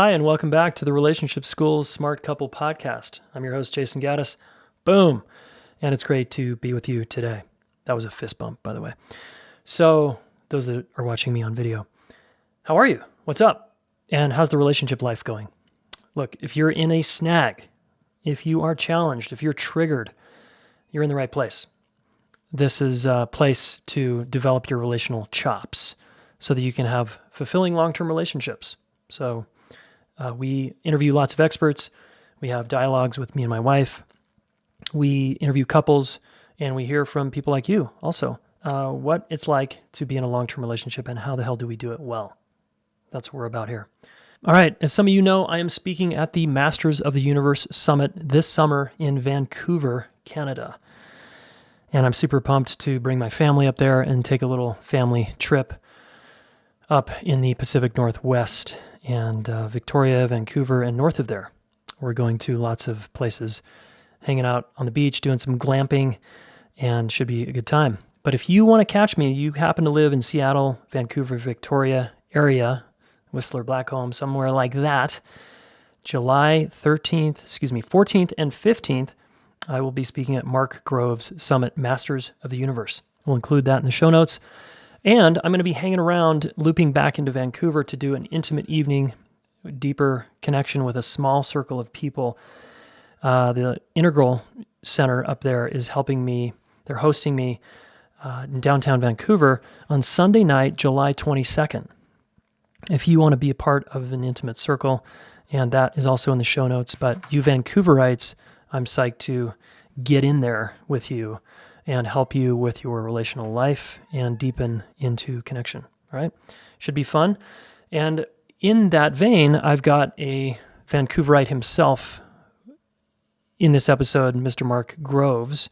Hi, and welcome back to the Relationship School's Smart Couple Podcast. I'm your host, Jayson Gaddis. Boom. And it's great to be with you today. That was a fist bump, by the way. So, those that are watching me on video, how are you? What's up? And how's the relationship life going? Look, if you're in a snag, if you are challenged, if you're triggered, you're in the right place. This is a place to develop your relational chops so that you can have fulfilling long-term relationships. So, we interview lots of experts. We have dialogues with me and my wife. We interview couples, and we hear from people like you also, what it's like to be in a long-term relationship and how the hell do we do it well. That's what we're about here. All right, as some of you know, I am speaking at the Masters of the Universe Summit this summer in Vancouver, Canada. And I'm super pumped to bring my family up there and take a little family trip up in the Pacific Northwest and Victoria, Vancouver, and north of there. We're going to lots of places, hanging out on the beach, doing some glamping, and should be a good time. But if you want to catch me, you happen to live in Seattle, Vancouver, Victoria area, Whistler, Blackcomb, somewhere like that, July 14th and 15th, I will be speaking at Mark Grove's Summit Masters of the Universe. We'll include that in the show notes. And I'm going to be hanging around, looping back into Vancouver to do an intimate evening, deeper connection with a small circle of people. The Integral Center up there is helping me. They're hosting me in downtown Vancouver on Sunday night, July 22nd. If you want to be a part of an intimate circle, and that is also in the show notes, but you Vancouverites, I'm psyched to get in there with you and help you with your relational life and deepen into connection, all right? Should be fun. And in that vein, I've got a Vancouverite himself in this episode, Mr. Mark Groves.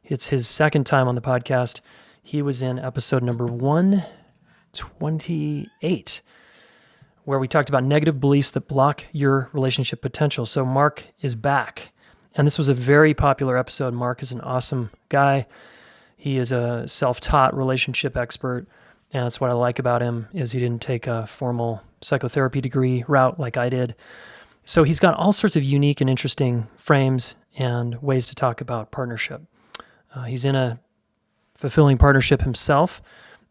It's his second time on the podcast. He was in episode number 128, where we talked about negative beliefs that block your relationship potential. So Mark is back. And this was a very popular episode. Mark is an awesome guy. He is a self-taught relationship expert. And that's what I like about him is he didn't take a formal psychotherapy degree route like I did. So he's got all sorts of unique and interesting frames and ways to talk about partnership. He's in a fulfilling partnership himself,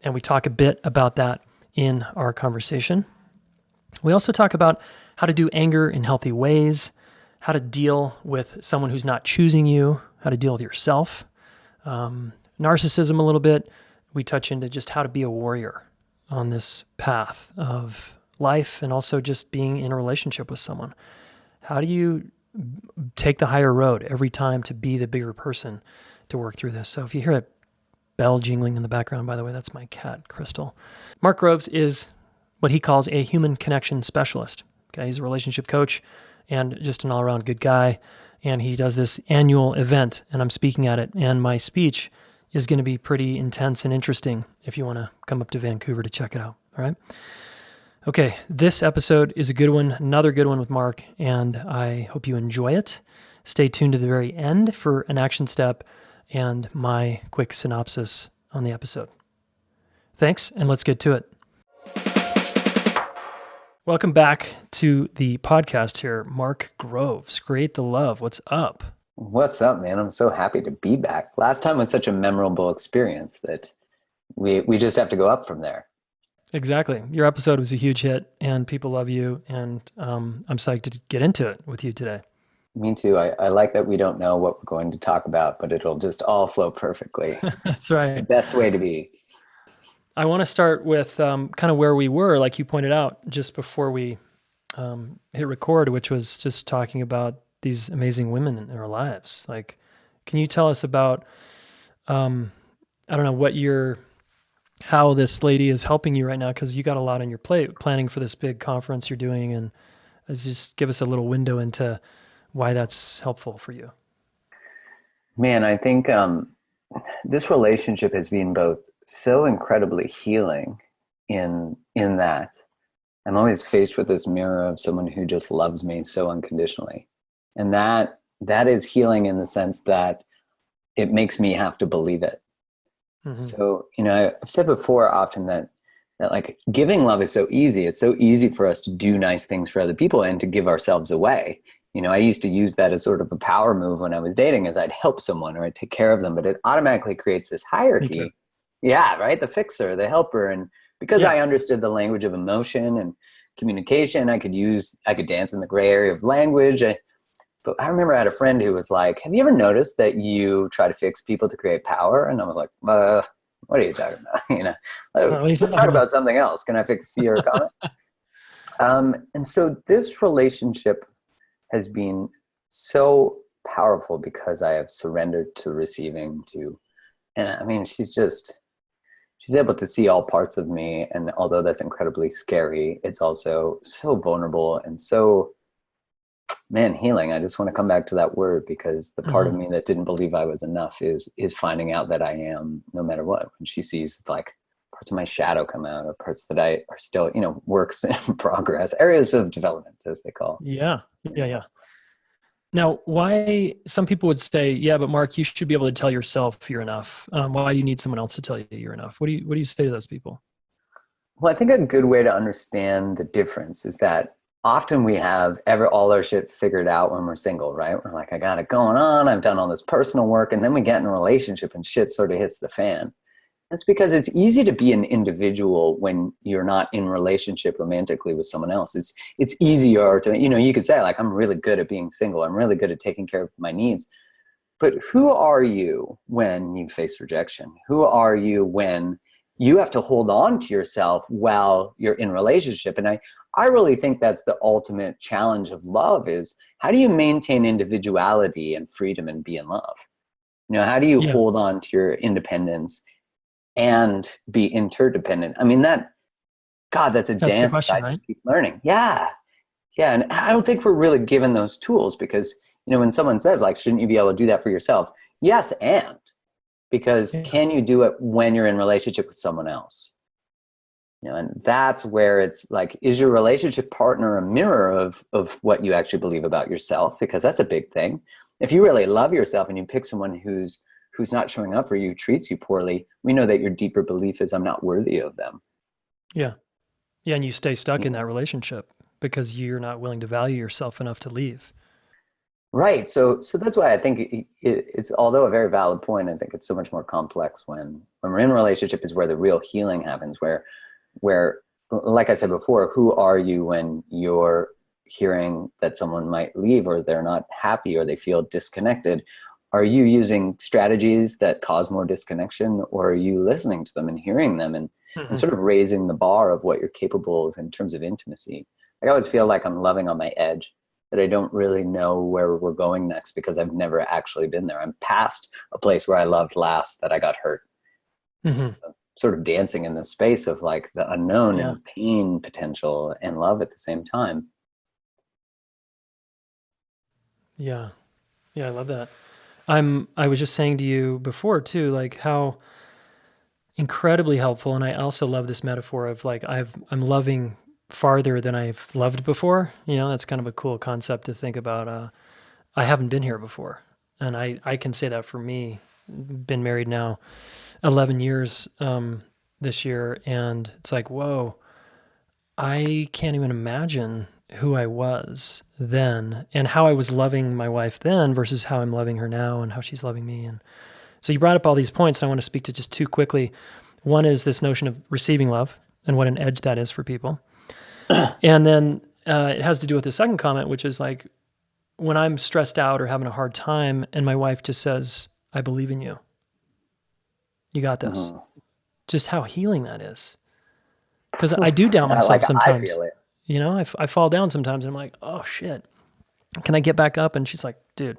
and we talk a bit about that in our conversation. We also talk about how to do anger in healthy ways, how to deal with someone who's not choosing you, how to deal with yourself, narcissism a little bit. We touch into just how to be a warrior on this path of life and also just being in a relationship with someone. How do you take the higher road every time to be the bigger person to work through this? So if you hear a bell jingling in the background, by the way, that's my cat, Crystal. Mark Groves is what he calls a human connection specialist. Okay, he's a relationship coach and just an all-around good guy. And he does this annual event, and I'm speaking at it. And my speech is going to be pretty intense and interesting if you want to come up to Vancouver to check it out. All right. Okay, this episode is a good one, another good one with Mark, and I hope you enjoy it. Stay tuned to the very end for an action step and my quick synopsis on the episode. Thanks, and let's get to it. Welcome back to the podcast here, Mark Groves. Create the Love. What's up? What's up, man? I'm so happy to be back. Last time was such a memorable experience that we just have to go up from there. Exactly. Your episode was a huge hit, and people love you, and I'm psyched to get into it with you today. Me too. I like that we don't know what we're going to talk about, but it'll just all flow perfectly. That's right. The best way to be. I want to start with kind of where we were, like you pointed out, just before we hit record, which was just talking about these amazing women in our lives. Like, can you tell us about, I don't know, how this lady is helping you right now? Because you got a lot on your plate, planning for this big conference you're doing, and just give us a little window into why that's helpful for you. Man, I think this relationship has been both so incredibly healing in that I'm always faced with this mirror of someone who just loves me so unconditionally. And that is healing in the sense that it makes me have to believe it. Mm-hmm. So, I've said before often that that like giving love is so easy. It's so easy for us to do nice things for other people and to give ourselves away. You know, I used to use that as sort of a power move when I was dating, as I'd help someone or I'd take care of them, but it automatically creates this Me too. hierarchy. Yeah, right. The fixer, the helper. And because Yeah. I understood the language of emotion and communication, I could dance in the gray area of language. But I remember I had a friend who was like, have you ever noticed that you try to fix people to create power? And I was like, what are you talking about? What are you Let's talking talk about? about something else. Can I fix your comment? And so this relationship has been so powerful because I have surrendered to receiving to, and I mean, she's able to see all parts of me. And although that's incredibly scary, it's also so vulnerable and so, man, healing. I just want to come back to that word because the part of Hmm. me that didn't believe I was enough is finding out that I am no matter what. When she sees like parts of my shadow come out or parts that I are still, works in progress, areas of development, as they call. Yeah. Yeah. Yeah. Now, why some people would say, yeah, but Mark, you should be able to tell yourself you're enough. Why do you need someone else to tell you you're enough? What do you say to those people? Well, I think a good way to understand the difference is that often we have all our shit figured out when we're single, right? We're like, I got it going on. I've done all this personal work. And then we get in a relationship and shit sort of hits the fan. That's because it's easy to be an individual when you're not in relationship romantically with someone else. It's easier to, you could say like, I'm really good at being single. I'm really good at taking care of my needs. But who are you when you face rejection? Who are you when you have to hold on to yourself while you're in relationship? And I really think that's the ultimate challenge of love is how do you maintain individuality and freedom and be in love? How do you Yeah, hold on to your independence and be interdependent? I mean, God, that's a that's the dance that question, I right? just keep learning. Yeah. Yeah. And I don't think we're really given those tools because, when someone says like, shouldn't you be able to do that for yourself? Yes. And because Yeah, can you do it when you're in relationship with someone else? And that's where it's like, is your relationship partner a mirror of what you actually believe about yourself? Because that's a big thing. If you really love yourself and you pick someone who's not showing up for you, treats you poorly, we know that your deeper belief is I'm not worthy of them. yeah, yeah, and you stay stuck You in know? that relationship because you're not willing to value yourself enough to leave. Right. So that's why I think it's although a very valid point, I think it's so much more complex when we're in a relationship is where the real healing happens, where like I said before, who are you when you're hearing that someone might leave or they're not happy or they feel disconnected? Are you using strategies that cause more disconnection, or are you listening to them and hearing them and Hmm. sort of raising the bar of what you're capable of in terms of intimacy? I always feel like I'm loving on my edge, that I don't really know where we're going next because I've never actually been there. I'm past a place where I loved last that I got hurt, Hmm. sort of dancing in the space of like the unknown Yeah, and pain potential and love at the same time. yeah, yeah. I love that. I was just saying to you before too, like how incredibly helpful, and I also love this metaphor of like I'm loving farther than I've loved before. That's kind of a cool concept to think about. I haven't been here before, and I can say that for me. Been married now 11 years this year, and it's like, whoa, I can't even imagine who I was then and how I was loving my wife then versus how I'm loving her now and how she's loving me. And so you brought up all these points. And I want to speak to just two quickly. One is this notion of receiving love and what an edge that is for people. And then it has to do with the second comment, which is like when I'm stressed out or having a hard time and my wife just says, I believe in you. You got this. Mhm. Just how healing that is. Because I do doubt myself Like I sometimes. feel it. I fall down sometimes and I'm like, oh shit, can I get back up? And she's like, dude,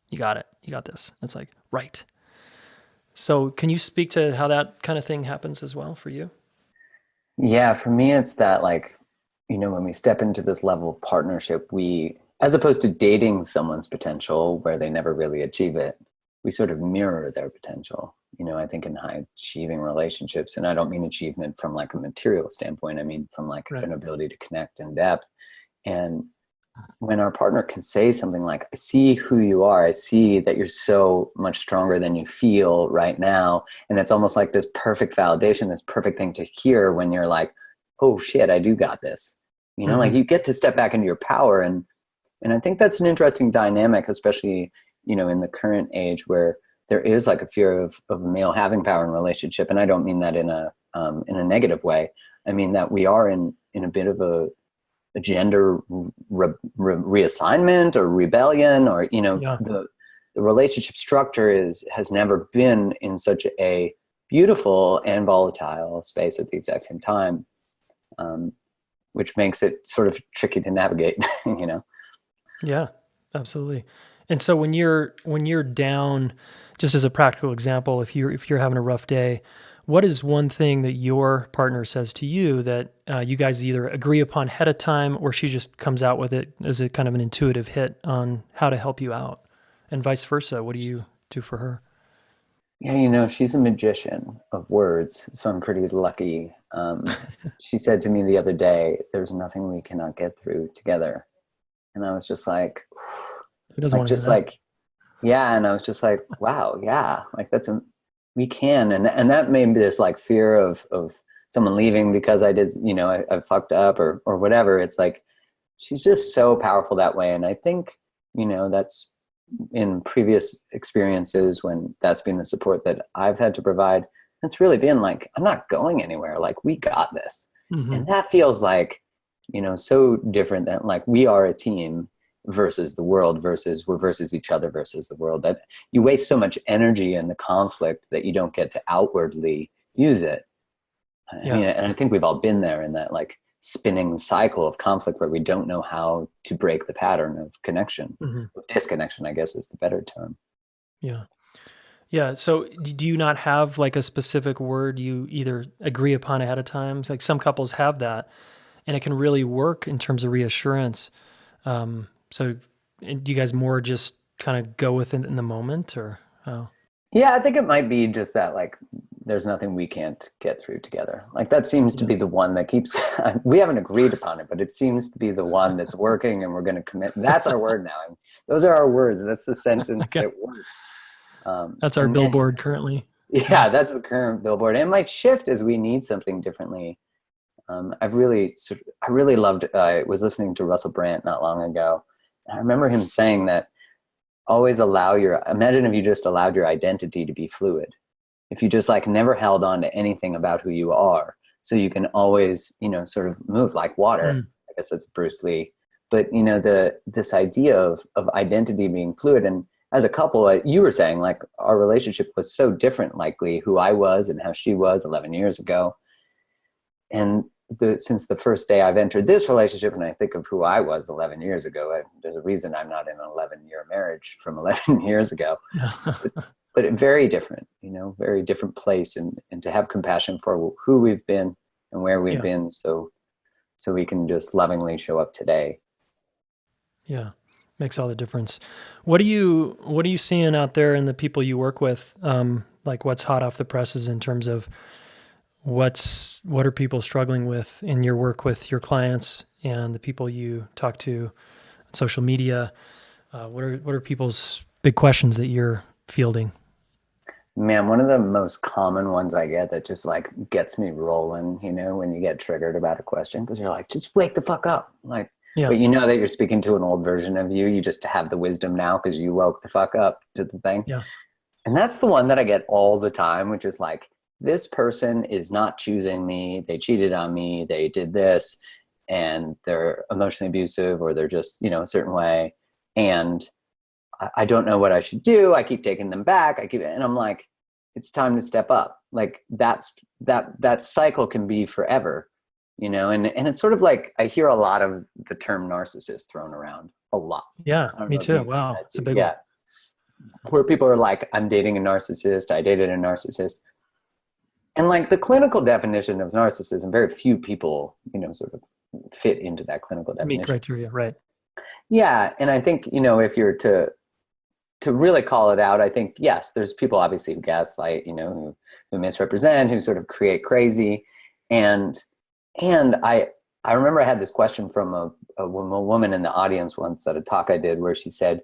you got it. You got this. It's like, right. So can you speak to how that kind of thing happens as well for you? Yeah, for me, it's that like, when we step into this level of partnership, as opposed to dating someone's potential where they never really achieve it, we sort of mirror their potential. I think in high achieving relationships, and I don't mean achievement from like a material standpoint, I mean from like Right. an ability to connect in depth. And when our partner can say something like, I see who you are, I see that you're so much stronger than you feel right now. And it's almost like this perfect validation, this perfect thing to hear when you're like, oh shit, I do got this. You know, like you get to step back into your power. And I think that's an interesting dynamic, especially, you know, in the current age where there is like a fear of a male having power in a relationship. And I don't mean that in a negative way. I mean that we are in a bit of a gender reassignment or rebellion, or, you know, the relationship structure has never been in such a beautiful and volatile space at the exact same time, which makes it sort of tricky to navigate, you know? Yeah, absolutely. And so when you're down, just as a practical example, if you're having a rough day, what is one thing that your partner says to you that you guys either agree upon ahead of time, or she just comes out with it as a kind of an intuitive hit on how to help you out, and vice versa? What do you do for her? Yeah, you know, she's a magician of words, so I'm pretty lucky. She said to me the other day, there's nothing we cannot get through together. And I was just like, Who doesn't want to hear just that? like, yeah. And I was just like, wow, yeah, like we can. And that made me this like fear of someone leaving because I did, you know, I fucked up or whatever. It's like, she's just so powerful that way. And I think, you know, that's in previous experiences when that's been the support that I've had to provide. It's really been like, I'm not going anywhere. Like, we got this. Hmm. And that feels like, you know, so different than like we are a team versus the world versus we're versus each other versus the world, that you waste so much energy in the conflict that you don't get to outwardly use it. I Yeah. mean, and I think we've all been there in that like spinning cycle of conflict where we don't know how to break the pattern of connection. Hmm. Disconnection, I guess, is the better term. Yeah. Yeah. So do you not have like a specific word you either agree upon ahead of time? Like some couples have that, and it can really work in terms of reassurance. So do you guys more just kind of go with it in the moment, or how? Yeah, I think it might be just that like there's nothing we can't get through together. Like that seems to Yeah. be the one that keeps we haven't agreed upon it, but it seems to be the one that's working and we're going to commit. That's our word now. And those are our words. That's the sentence Okay. that works. That's our And man, billboard currently. Yeah. yeah, that's the current billboard. And it might shift as we need something differently. I really loved, I was listening to Russell Brand not long ago. And I remember him saying that always imagine if you just allowed your identity to be fluid. If you just like never held on to anything about who you are, so you can always, you know, sort of move like water. Mm. I guess that's Bruce Lee. But, you know, this idea of identity being fluid. And as a couple, you were saying like our relationship was so different, likely who I was and how she was 11 years ago. And since the first day I've entered this relationship and I think of who I was 11 years ago, there's a reason I'm not in an 11-year marriage from 11 years ago. But, very different, you know, very different place. And to have compassion for who we've been and where we've Yeah. been, so we can just lovingly show up today. Yeah. Makes all the difference. What are you seeing out there in the people you work with? Like what's hot off the presses in terms of what are people struggling with in your work with your clients and the people you talk to on social media? What are people's big questions that you're fielding? Man, one of the most common ones I get that just like gets me rolling, you know, when you get triggered about a question, because you're like, just wake the fuck up. Like, Yeah. but you know that you're speaking to an old version of you. You just have the wisdom now because you woke the fuck up to the thing. Yeah. And that's the one that I get all the time, which is like, this person is not choosing me. They cheated on me. They did this, and they're emotionally abusive, or they're just, you know, a certain way. And I don't know what I should do. I keep taking them back. And I'm like, it's time to step up. Like that cycle can be forever, you know? And it's sort of like, I hear a lot of the term narcissist thrown around a lot. Yeah. I don't Me know if too. you've seen Wow. that It's a too. big one. Yeah. Where people are like, I'm dating a narcissist. I dated a narcissist. And like the clinical definition of narcissism, very few people, you know, sort of fit into that clinical Meet definition. criteria. Right. Yeah. And I think, you know, if you're to really call it out, I think, yes, there's people obviously who gaslight, you know, who misrepresent, who sort of create crazy. And I remember I had this question from a woman in the audience once at a talk I did where she said,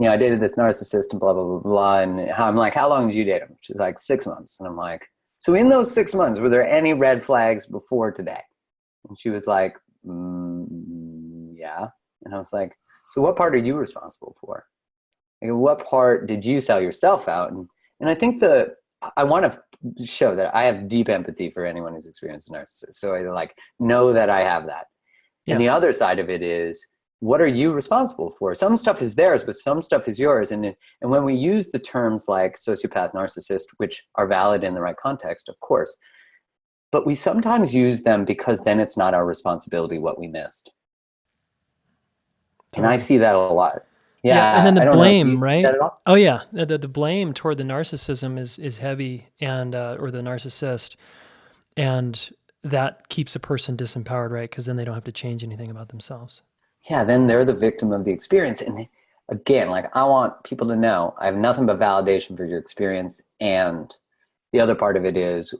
I dated this narcissist and blah, blah, blah, blah. And I'm like, how long did you date him? She's like, 6 months. And I'm like, so in those 6 months, were there any red flags before today? And she was like, yeah. And I was like, so what part are you responsible for? Like, what part did you sell yourself out? And I think I want to show that I have deep empathy for anyone who's experienced a narcissist. So I like know that I have that. Yeah. And the other side of it is, what are you responsible for? Some stuff is theirs, but some stuff is yours. And when we use the terms like sociopath, narcissist, which are valid in the right context, of course, but we sometimes use them because then it's not our responsibility what we missed. Totally. And I see that a lot. Yeah, and then the blame, right? Oh yeah, the blame toward the narcissism is heavy, and or the narcissist, and that keeps a person disempowered, right? Because then they don't have to change anything about themselves. Yeah, then they're the victim of the experience. And again, like I want people to know I have nothing but validation for your experience. And the other part of it is,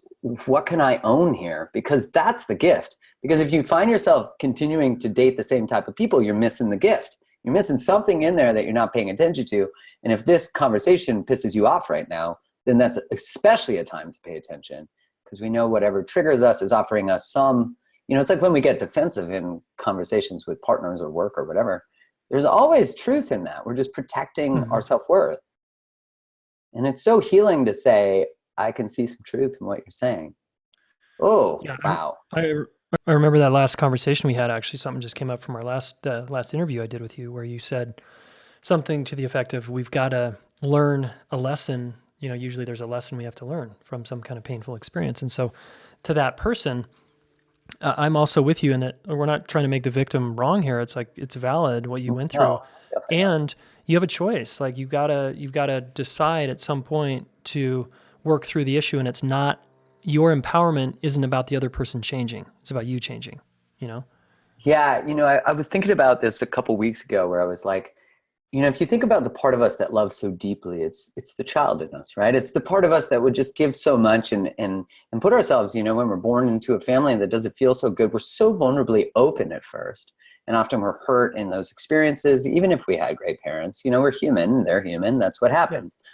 what can I own here? Because that's the gift. Because if you find yourself continuing to date the same type of people, you're missing the gift. You're missing something in there that you're not paying attention to. And if this conversation pisses you off right now, then that's especially a time to pay attention, because we know whatever triggers us is offering us some, it's like when we get defensive in conversations with partners or work or whatever, there's always truth in that. We're just protecting our self-worth. And it's so healing to say, I can see some truth in what you're saying. Oh, yeah, wow. I remember that last conversation we had. Actually, something just came up from our last interview I did with you, where you said something to the effect of, we've got to learn a lesson. Usually there's a lesson we have to learn from some kind of painful experience. And so to that person, I'm also with you in that we're not trying to make the victim wrong here. It's like, it's valid what you went through, and you have a choice. Like you've got to decide at some point to work through the issue. And it's not, your empowerment isn't about the other person changing. It's about you changing, Yeah. I was thinking about this a couple weeks ago where I was like, if you think about the part of us that loves so deeply, it's the child in us, right? It's the part of us that would just give so much and put ourselves, when we're born into a family that doesn't feel so good, we're so vulnerably open at first. And often we're hurt in those experiences, even if we had great parents. We're human, they're human, that's what happens. Yeah.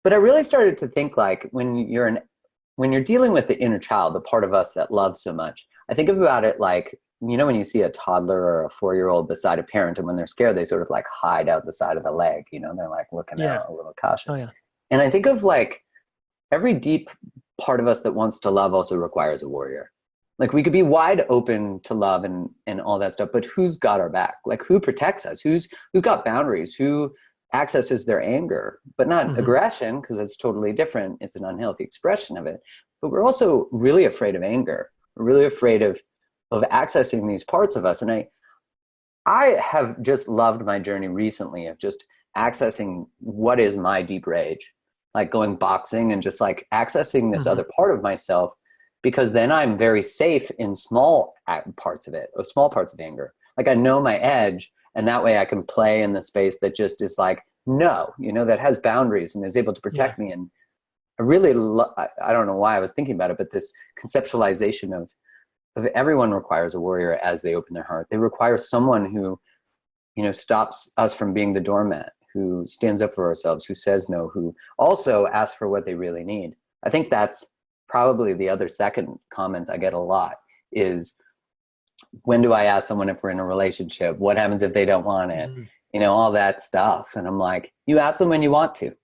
But I really started to think, like, when you're dealing with the inner child, the part of us that loves so much, I think about it like, when you see a toddler or a 4-year-old beside a parent, and when they're scared, they sort of like hide out the side of the leg, they're like looking out a little cautious. Oh, yeah. And I think of like every deep part of us that wants to love also requires a warrior. Like we could be wide open to love and all that stuff, but who's got our back? Like who protects us? Who's got boundaries? Who accesses their anger, but not aggression, because it's totally different. It's an unhealthy expression of it. But we're also really afraid of anger. We're really afraid of accessing these parts of us. And I have just loved my journey recently of just accessing what is my deep rage, like going boxing and just like accessing this other part of myself, because then I'm very safe in small parts of it, or small parts of anger. Like I know my edge, and that way I can play in the space that just is like, no, that has boundaries and is able to protect me. And I really, I don't know why I was thinking about it, but this conceptualization of everyone requires a warrior as they open their heart. They require someone who, stops us from being the doormat, who stands up for ourselves, who says no, who also asks for what they really need. I think that's probably the other second comment I get a lot is, when do I ask someone if we're in a relationship? What happens if they don't want it? All that stuff. And I'm like, you ask them when you want to.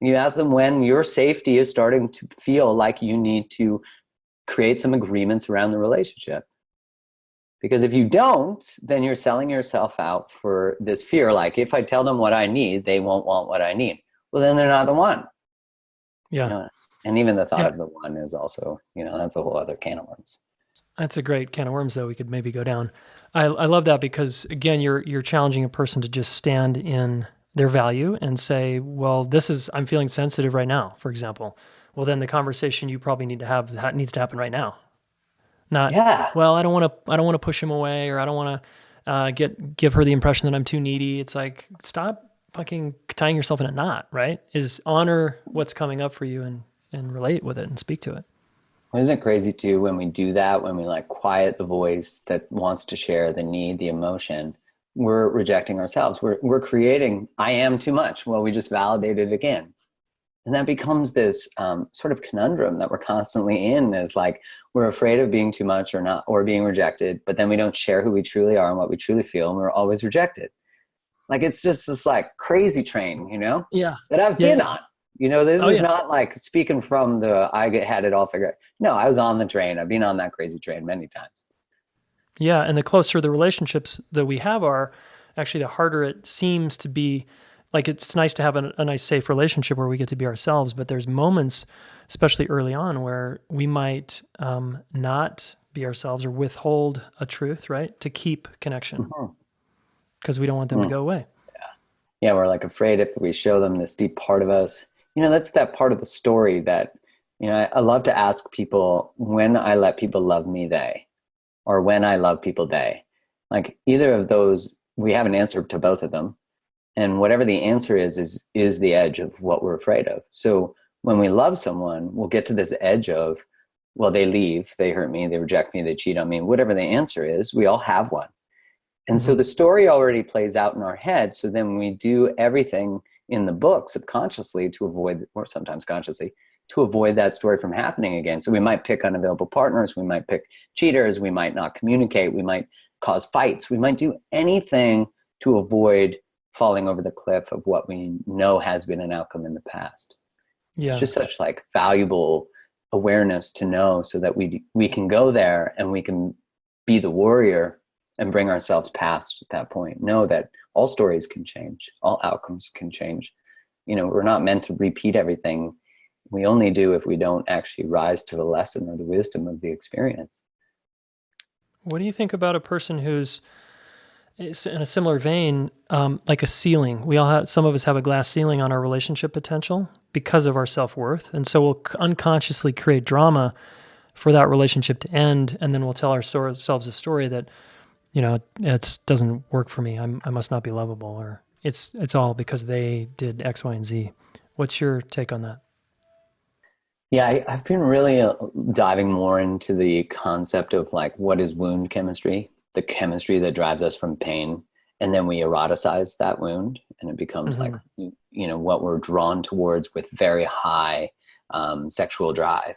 You ask them when your safety is starting to feel like you need to create some agreements around the relationship. Because if you don't, then you're selling yourself out for this fear. Like, if I tell them what I need, they won't want what I need. Well, then they're not the one. Yeah. And even the thought of the one is also, that's a whole other can of worms. That's a great can of worms, though, we could maybe go down. I love that, because again, you're challenging a person to just stand in their value and say, well, I'm feeling sensitive right now, for example. Well, then the conversation you probably need to have, that needs to happen right now. Not, well, I don't want to push him away, or I don't want to give her the impression that I'm too needy. It's like, stop fucking tying yourself in a knot, right? Is honor what's coming up for you and relate with it and speak to it. Isn't it crazy too when we do that, when we like quiet the voice that wants to share the need, the emotion, we're rejecting ourselves. We're creating, I am too much. Well, we just validated it again. And that becomes this sort of conundrum that we're constantly in, is like, we're afraid of being too much or not, or being rejected, but then we don't share who we truly are and what we truly feel. And we're always rejected. Like, it's just this like crazy train, Yeah. that I've Yeah. been Yeah. on. This Oh is yeah. not like speaking from had it all figured out. No, I was on the train. I've been on that crazy train many times. Yeah. And the closer the relationships that we have are, actually the harder it seems to be. Like, it's nice to have a nice, safe relationship where we get to be ourselves, but there's moments, especially early on, where we might not be ourselves or withhold a truth, right? To keep connection Mhm. because we don't want them to Mm. go away. Yeah, we're like afraid if we show them this deep part of us. That's that part of the story that, I love to ask people, when I let people love me, they, or when I love people, they. Like, either of those, we have an answer to both of them. And whatever the answer is the edge of what we're afraid of. So when we love someone, we'll get to this edge of, well, they leave, they hurt me, they reject me, they cheat on me, whatever the answer is, we all have one. And so Mm-hmm. the story already plays out in our head. So then we do everything in the book subconsciously to avoid, or sometimes consciously, to avoid that story from happening again. So we might pick unavailable partners, we might pick cheaters, we might not communicate, we might cause fights, we might do anything to avoid falling over the cliff of what we know has been an outcome in the past. It's Yeah. just such like valuable awareness to know, so that we can go there and we can be the warrior and bring ourselves past that point. Know that all stories can change, all outcomes can change. We're not meant to repeat everything. We only do if we don't actually rise to the lesson or the wisdom of the experience. What do you think about a person who's in a similar vein, like a ceiling? We all have, some of us have a glass ceiling on our relationship potential because of our self-worth. And so we'll unconsciously create drama for that relationship to end. And then we'll tell ourselves a story that, it doesn't work for me. I must not be lovable, or it's all because they did X, Y, and Z. What's your take on that? Yeah, I've been really diving more into the concept of like, what is wound chemistry, the chemistry that drives us from pain. And then we eroticize that wound, and it becomes like, Mm-hmm. what we're drawn towards with very high sexual drive.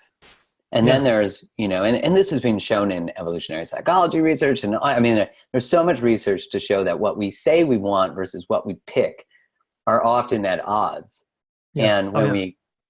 And Yeah. then there's, and this has been shown in evolutionary psychology research. And I mean, there's so much research to show that what we say we want versus what we pick are often at odds. Yeah. And Oh when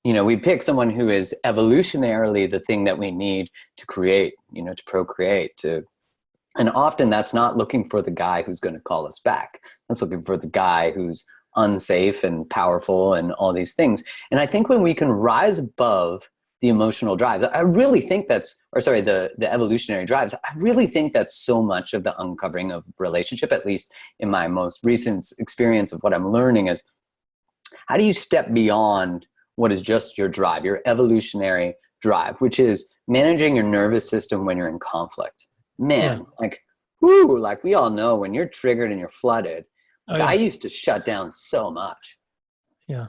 yeah. we pick someone who is evolutionarily the thing that we need to create, to procreate, and often that's not looking for the guy who's going to call us back. That's looking for the guy who's unsafe and powerful and all these things. And I think when we can rise above the emotional drives, I really think the evolutionary drives, I really think that's so much of the uncovering of relationship, at least in my most recent experience of what I'm learning, is how do you step beyond what is just your drive, your evolutionary drive, which is managing your nervous system when you're in conflict. Yeah. Man, like, whoo, like we all know when you're triggered and you're flooded, Oh like I yeah. used to shut down so much. Yeah.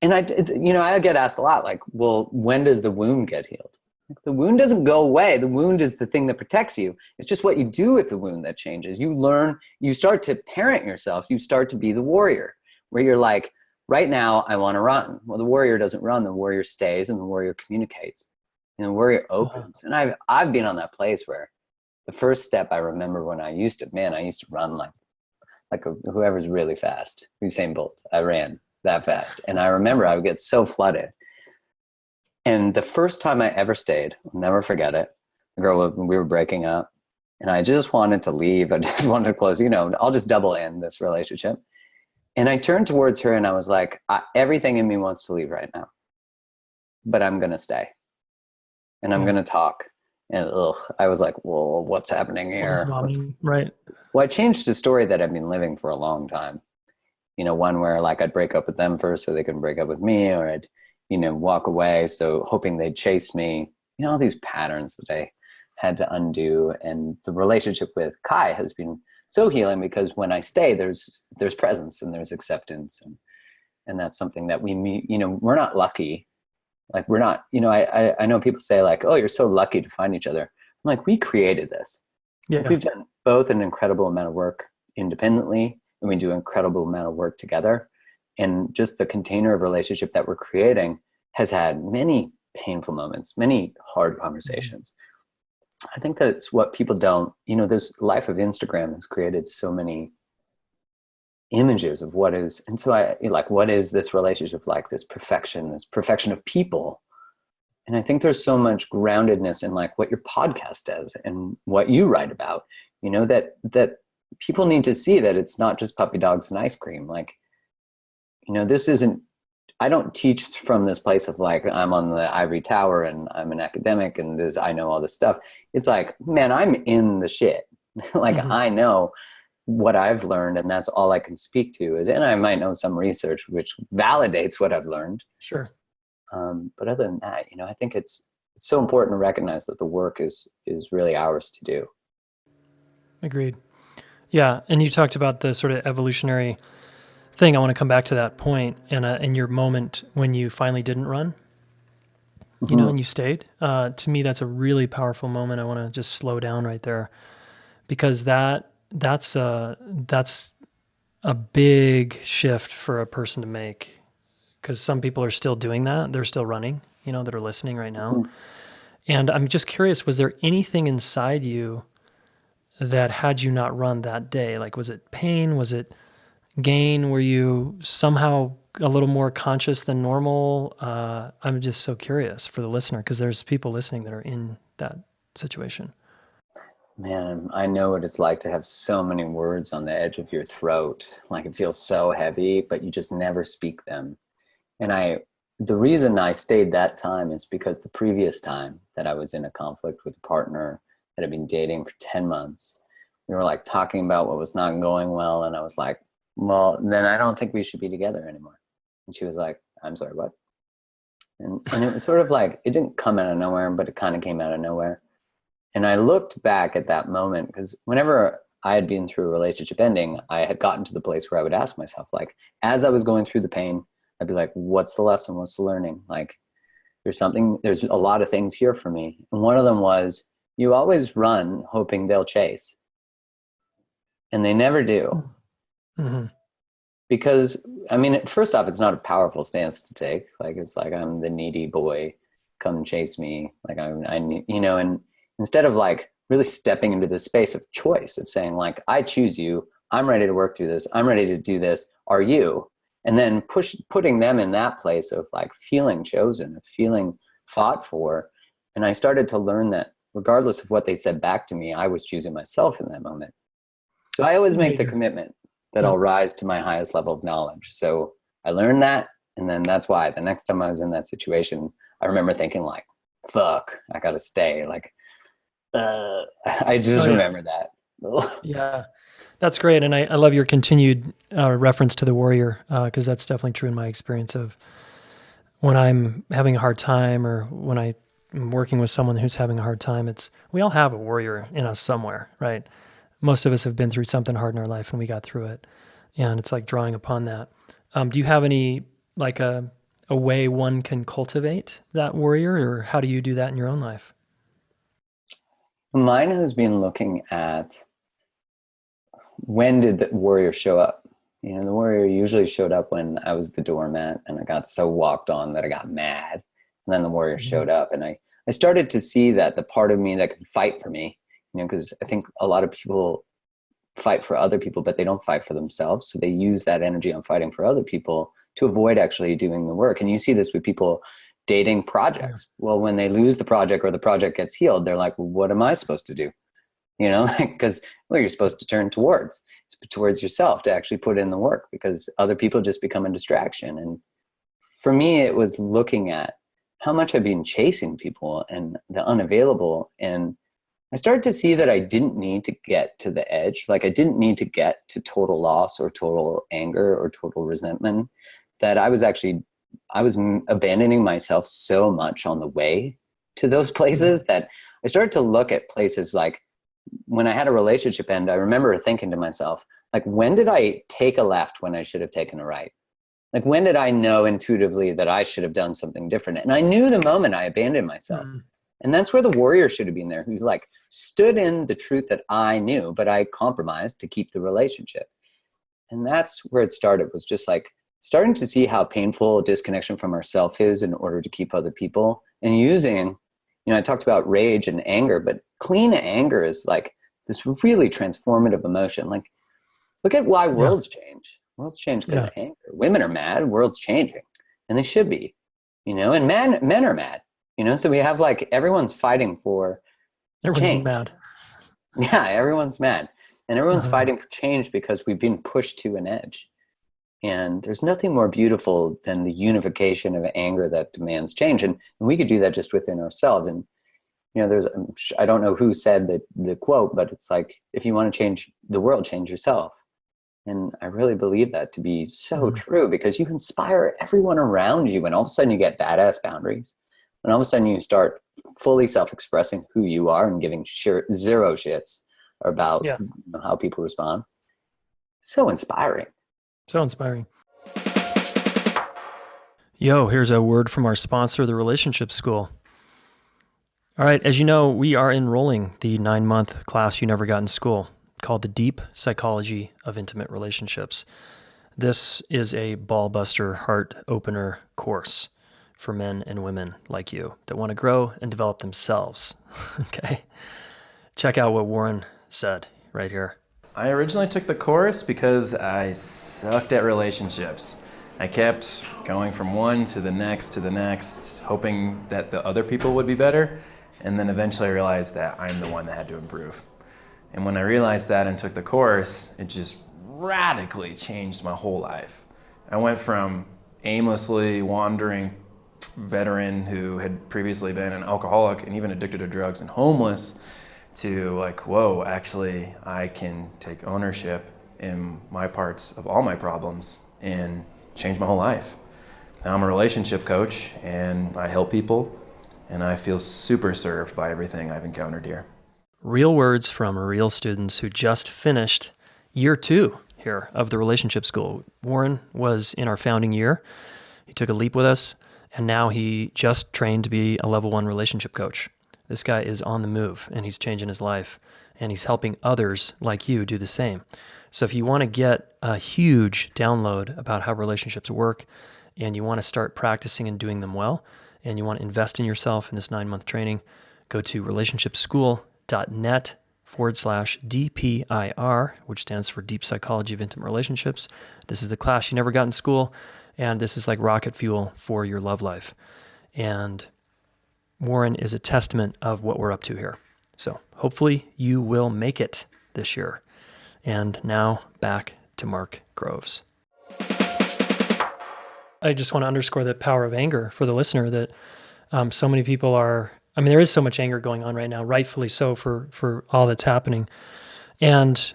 And I get asked a lot, like, well, when does the wound get healed? Like, the wound doesn't go away. The wound is the thing that protects you. It's just what you do with the wound that changes. You start to parent yourself. You start to be the warrior, where you're like, right now, I want to run. Well, the warrior doesn't run. The warrior stays, and the warrior communicates, and the warrior Uh-huh. opens. And I've been on that place where the first step I remember when I used to run whoever's really fast, Usain Bolt. I ran that fast, and I remember I would get so flooded. And the first time I ever stayed, I'll never forget it. The girl, we were breaking up, and I just wanted to leave. I just wanted to close. I'll just double end this relationship. And I turned towards her and I was like, everything in me wants to leave right now, but I'm going to stay and I'm Yeah. going to talk. And I was like, well, what's happening Less here? vomiting. Right. Well, I changed a story that I've been living for a long time. One where like I'd break up with them first so they couldn't break up with me, or I'd, walk away. So hoping they'd chase me, all these patterns that I had to undo. And the relationship with Kai has been so healing, because when I stay, there's presence and there's acceptance. And that's something that we meet, we're not lucky Like we're not, I know people say like, oh, you're so lucky to find each other. I'm like, we created this. Like, Yeah. we've done both an incredible amount of work independently, and we do an incredible amount of work together. And just the container of relationship that we're creating has had many painful moments, many hard conversations. I think that's what people don't, this life of Instagram has created so many images of what is, and so what is this relationship like, this perfection of people. And I think there's so much groundedness in like what your podcast does and what you write about, that people need to see that it's not just puppy dogs and ice cream. Like, this isn't, I don't teach from this place of like, I'm on the ivory tower and I'm an academic and I know all this stuff. It's like, man, I'm in the shit. Like, I know what I've learned, and that's all I can speak to. And I might know some research which validates what I've learned. Sure. But other than that, I think it's so important to recognize that the work is really ours to do. Agreed. Yeah. And you talked about the sort of evolutionary thing. I want to come back to that point and your moment when you finally didn't run, and you stayed. To me, that's a really powerful moment. I want to just slow down right there, because that's a big shift for a person to make, because some people are still doing that. They're still running, that are listening right now. And I'm just curious, was there anything inside you that had you not run that day? Like, was it pain? Was it gain? Were you somehow a little more conscious than normal? I'm just so curious for the listener, because there's people listening that are in that situation. Man, I know what it's like to have so many words on the edge of your throat. Like, it feels so heavy, but you just never speak them. And the reason I stayed that time is because the previous time that I was in a conflict with a partner that had been dating for 10 months, we were like talking about what was not going well. And I was like, well, then I don't think we should be together anymore. And she was like, I'm sorry, what? And it was sort of like, it didn't come out of nowhere, but it kind of came out of nowhere. And I looked back at that moment, because whenever I had been through a relationship ending, I had gotten to the place where I would ask myself, like, as I was going through the pain, I'd be like, what's the lesson? What's the learning? Like, there's a lot of things here for me. And one of them was, you always run hoping they'll chase. And they never do. Mm-hmm. Because, first off, it's not a powerful stance to take. Like, it's like, I'm the needy boy, come chase me. Like, and instead of like really stepping into the space of choice of saying like, I choose you, I'm ready to work through this, I'm ready to do this, are you? And then putting them in that place of like feeling chosen, of feeling fought for. And I started to learn that regardless of what they said back to me, I was choosing myself in that moment. So I always make the commitment that I'll rise to my highest level of knowledge. So I learned that. And then that's why the next time I was in that situation, I remember thinking like, fuck, I gotta stay. Like, I just remember that. Yeah, that's great. And I love your continued reference to the warrior, because that's definitely true in my experience of when I'm having a hard time, or when I'm working with someone who's having a hard time. We all have a warrior in us somewhere, right? Most of us have been through something hard in our life and we got through it. And it's like drawing upon that. Do you have any, like a way one can cultivate that warrior, or how do you do that in your own life? Mine has been looking at, when did the warrior show up? The warrior usually showed up when I was the doormat and I got so walked on that I got mad. And then the warrior showed up, and I started to see that the part of me that could fight for me, because I think a lot of people fight for other people, but they don't fight for themselves. So they use that energy on fighting for other people to avoid actually doing the work. And you see this with people dating projects. Well, when they lose the project or the project gets healed, they're like, well, what am I supposed to do? Because you're supposed to turn towards yourself to actually put in the work, because other people just become a distraction. And for me, it was looking at how much I've been chasing people and the unavailable. And I started to see that I didn't need to get to the edge. Like, I didn't need to get to total loss or total anger or total resentment, that I was abandoning myself so much on the way to those places that I started to look at places like, when I had a relationship end, I remember thinking to myself, like, when did I take a left when I should have taken a right? Like, when did I know intuitively that I should have done something different? And I knew the moment I abandoned myself. Mm. And that's where the warrior should have been there, who's like stood in the truth that I knew, but I compromised to keep the relationship. And that's where it started, was just like starting to see how painful disconnection from ourself is in order to keep other people, and using, I talked about rage and anger, but clean anger is like this really transformative emotion. Like, look at why Yeah. worlds change. Worlds change because Yeah. of anger. Women are mad, world's changing. And they should be, and men are mad, so we have like, everyone's fighting for Everyone's change. mad. Yeah, everyone's mad. And everyone's Uh-huh. fighting for change because we've been pushed to an edge. And there's nothing more beautiful than the unification of anger that demands change. And we could do that just within ourselves. And, I don't know who said the quote, but it's like, if you want to change the world, change yourself. And I really believe that to be so true, because you inspire everyone around you, and all of a sudden you get badass boundaries. And all of a sudden you start fully self-expressing who you are and giving zero shits about Yeah. how people respond. So inspiring. So inspiring. Yo, here's a word from our sponsor, the Relationship School. All right, as you know, we are enrolling the 9-month class you never got in school, called The Deep Psychology of Intimate Relationships. This is a ball buster, heart opener course for men and women like you that want to grow and develop themselves. Okay? Check out what Warren said right here. I originally took the course because I sucked at relationships. I kept going from one to the next, hoping that the other people would be better. And then eventually I realized that I'm the one that had to improve. And when I realized that and took the course, it just radically changed my whole life. I went from aimlessly wandering veteran who had previously been an alcoholic and even addicted to drugs and homeless to like, whoa, actually I can take ownership in my parts of all my problems and change my whole life. Now I'm a relationship coach and I help people, and I feel super served by everything I've encountered here. Real words from real students who just finished year 2 here of the Relationship School. Warren was in our founding year. He took a leap with us, and now he just trained to be a level 1 relationship coach. This guy is on the move, and he's changing his life, and he's helping others like you do the same. So if you want to get a huge download about how relationships work, and you want to start practicing and doing them well, and you want to invest in yourself in this 9-month training, go to relationshipschool.net/DPIR, which stands for Deep Psychology of Intimate Relationships. This is the class you never got in school, and this is like rocket fuel for your love life. And Warren is a testament of what we're up to here. So hopefully you will make it this year. And now back to Mark Groves. I just want to underscore the power of anger for the listener, that so many people are, there is so much anger going on right now, rightfully so, for all that's happening. And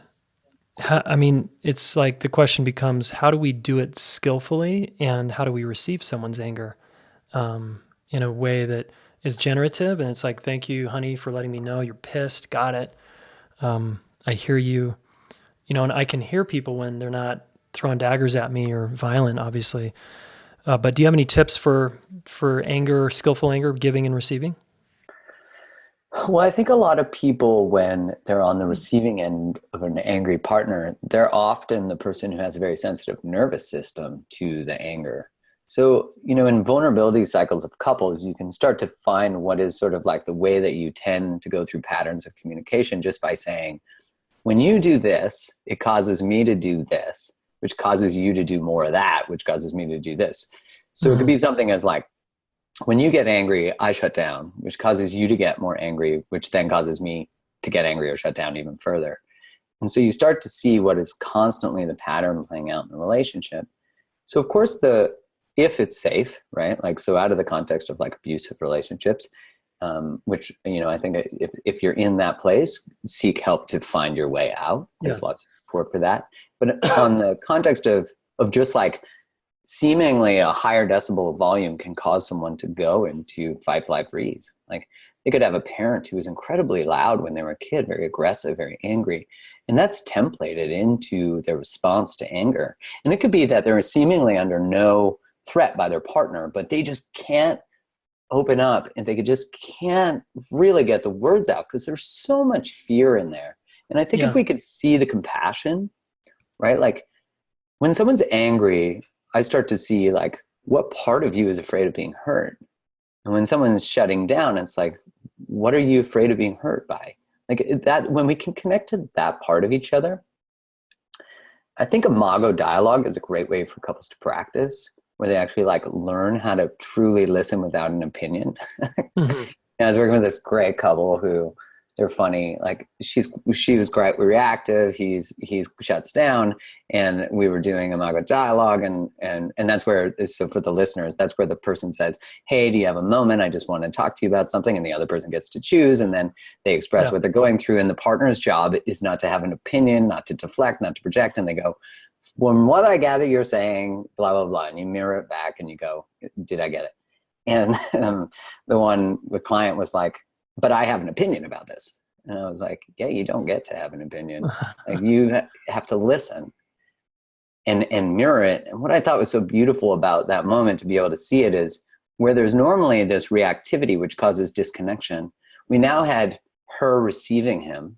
it's like the question becomes, how do we do it skillfully, and how do we receive someone's anger in a way that is generative? And it's like, thank you, honey, for letting me know you're pissed. Got it. I hear you, and I can hear people when they're not throwing daggers at me or violent, obviously. But do you have any tips for anger, skillful anger, giving and receiving? Well, I think a lot of people, when they're on the receiving end of an angry partner, they're often the person who has a very sensitive nervous system to the anger. So, in vulnerability cycles of couples, you can start to find what is sort of like the way that you tend to go through patterns of communication, just by saying, when you do this, it causes me to do this, which causes you to do more of that, which causes me to do this. So It could be something as like, when you get angry, I shut down, which causes you to get more angry, which then causes me to get angry or shut down even further. And so you start to see what is constantly the pattern playing out in the relationship. So of course, if it's safe, right? Like, so out of the context of like abusive relationships, which, I think if you're in that place, seek help to find your way out. There's lots of support for that. But on the context of just like seemingly a higher decibel volume can cause someone to go into fight, flight, freeze. Like, they could have a parent who was incredibly loud when they were a kid, very aggressive, very angry. And that's templated into their response to anger. And it could be that they're seemingly under no threat by their partner, but they just can't open up, and they just can't really get the words out because there's so much fear in there. And I think if we could see the compassion, right? Like when someone's angry, I start to see like, what part of you is afraid of being hurt? And when someone's shutting down, it's like, what are you afraid of being hurt by? Like that, when we can connect to that part of each other, I think imago dialogue is a great way for couples to practice, where they actually like learn how to truly listen without an opinion. Mm-hmm. I was working with this great couple who, they're funny. Like she was quite reactive. He shuts down, and we were doing imago dialogue, and that's where, so for the listeners, that's where the person says, "Hey, do you have a moment? I just want to talk to you about something," and the other person gets to choose, and then they express what they're going through. And the partner's job is not to have an opinion, not to deflect, not to project, and they go, "Well, what I gather you're saying, blah blah blah," and you mirror it back, and you go, "Did I get it?" And the client was like, "But I have an opinion about this." And I was like, "Yeah, you don't get to have an opinion. Like you have to listen and mirror it." And what I thought was so beautiful about that moment, to be able to see it, is where there's normally this reactivity, which causes disconnection. We now had her receiving him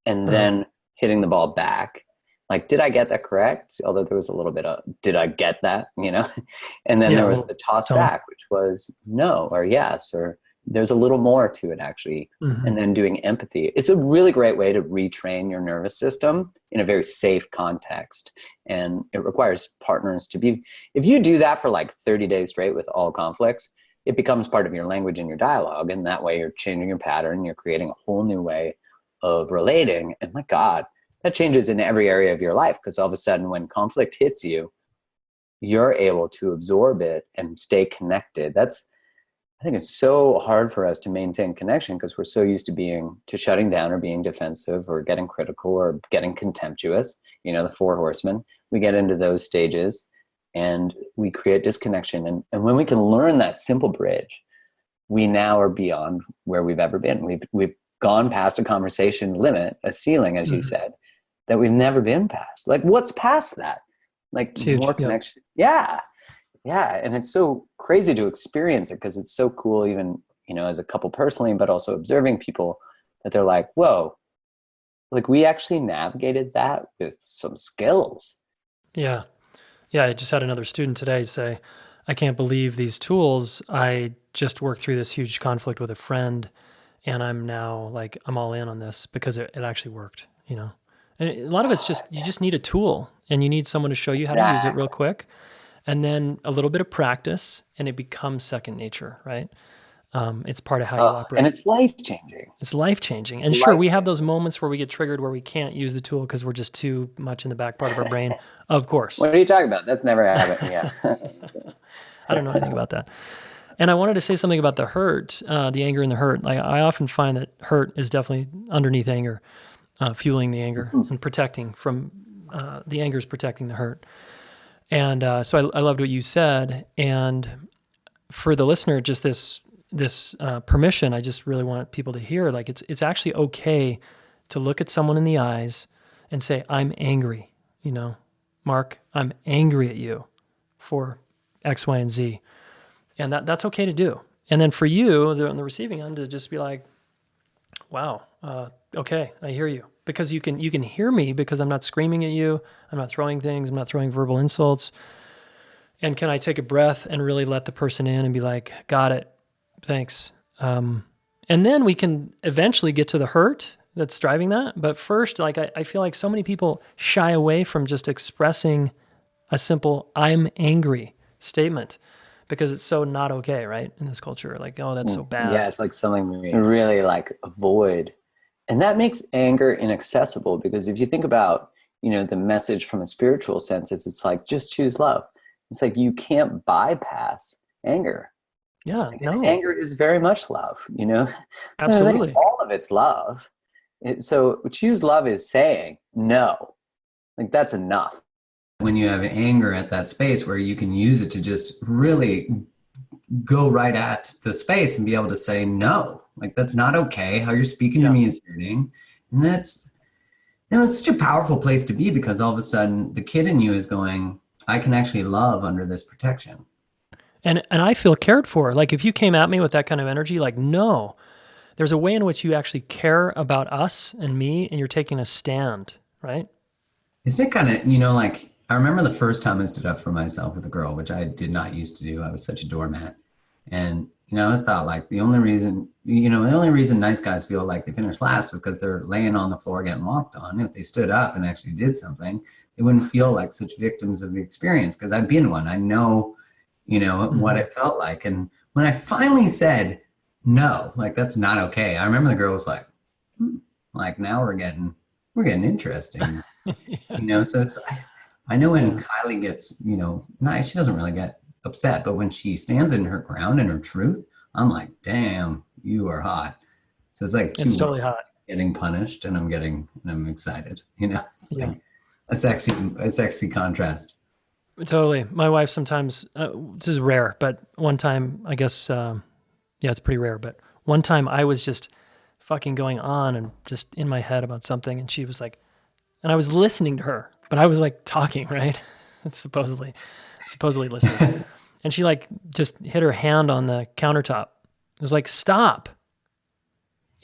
and then hitting the ball back. Like, did I get that correct? Although there was a little bit of, did I get that, And then there was the toss back, which was no or yes, or there's a little more to it actually. Mm-hmm. And then doing empathy. It's a really great way to retrain your nervous system in a very safe context. And it requires partners to be, if you do that for like 30 days straight with all conflicts, it becomes part of your language and your dialogue. And that way you're changing your pattern. You're creating a whole new way of relating. And my God, that changes in every area of your life, because all of a sudden when conflict hits you, you're able to absorb it and stay connected. I think it's so hard for us to maintain connection because we're so used to shutting down or being defensive or getting critical or getting contemptuous. The 4 horsemen, we get into those stages and we create disconnection. And when we can learn that simple bridge, we now are beyond where we've ever been. We've gone past a conversation limit, a ceiling, as you said, that we've never been past. Like, what's past that? Like, more connection. Yeah. And it's so crazy to experience it because it's so cool, even, as a couple personally, but also observing people, that they're like, whoa, like we actually navigated that with some skills. Yeah. I just had another student today say, "I can't believe these tools. I just worked through this huge conflict with a friend, and I'm now like, I'm all in on this because it actually worked, And a lot of it's just, you just need a tool and you need someone to show you how to use it real quick. And then a little bit of practice and it becomes second nature, right? It's part of how you operate. And it's life-changing. It's life-changing. And sure, we have those moments where we get triggered where we can't use the tool because we're just too much in the back part of our brain. Of course. What are you talking about? That's never happened. Yeah. I don't know anything about that. And I wanted to say something about the hurt, the anger and the hurt. Like, I often find that hurt is definitely underneath anger, fueling the anger and protecting from, the anger is protecting the hurt. And so I loved what you said. And for the listener, just this permission, I just really want people to hear, like, it's actually okay to look at someone in the eyes and say, "I'm angry, Mark, I'm angry at you for X, Y, and Z." And that's okay to do. And then for you, on the receiving end, to just be like, "Wow, okay, I hear you." Because you can hear me because I'm not screaming at you. I'm not throwing things. I'm not throwing verbal insults. And can I take a breath and really let the person in and be like, "Got it. Thanks." And then we can eventually get to the hurt that's driving that. But first, like, I feel like so many people shy away from just expressing a simple "I'm angry" statement because it's so not okay, right? In this culture, like, oh, that's so bad. Yeah, it's like something we really like avoid. And that makes anger inaccessible because if you think about, the message from a spiritual sense is it's like, just choose love. It's like, you can't bypass anger. Yeah, no. Anger is very much love, Absolutely. All of it's love. So choose love is saying no. Like, that's enough. When you have anger at that space where you can use it to just really go right at the space and be able to say no. Like, that's not okay. How you're speaking to me is hurting. And And it's such a powerful place to be, because all of a sudden the kid in you is going, I can actually love under this protection. And I feel cared for. Like if you came at me with that kind of energy, like, no, there's a way in which you actually care about us and me, and you're taking a stand, right? Isn't it kind of, like, I remember the first time I stood up for myself with a girl, which I did not used to do. I was such a doormat. And, I always thought, like, the only reason nice guys feel like they finish last is because they're laying on the floor getting walked on. If they stood up and actually did something, they wouldn't feel like such victims of the experience, because I've been one. I know, what it felt like. And when I finally said, no, like, that's not okay, I remember the girl was like, like, now we're getting interesting. So it's, I know when Kylie gets, nice, she doesn't really get upset, but when she stands in her ground and her truth, I'm like, damn, you are hot. So it's like It's totally hot. Getting punished, and I'm excited. It's like a sexy contrast. Totally. My wife sometimes, this is rare, but one time, I guess, it's pretty rare, but one time I was just fucking going on and just in my head about something, and she was like, and I was listening to her, but I was like talking, right? supposedly listening. And she like just hit her hand on the countertop. It was like, stop.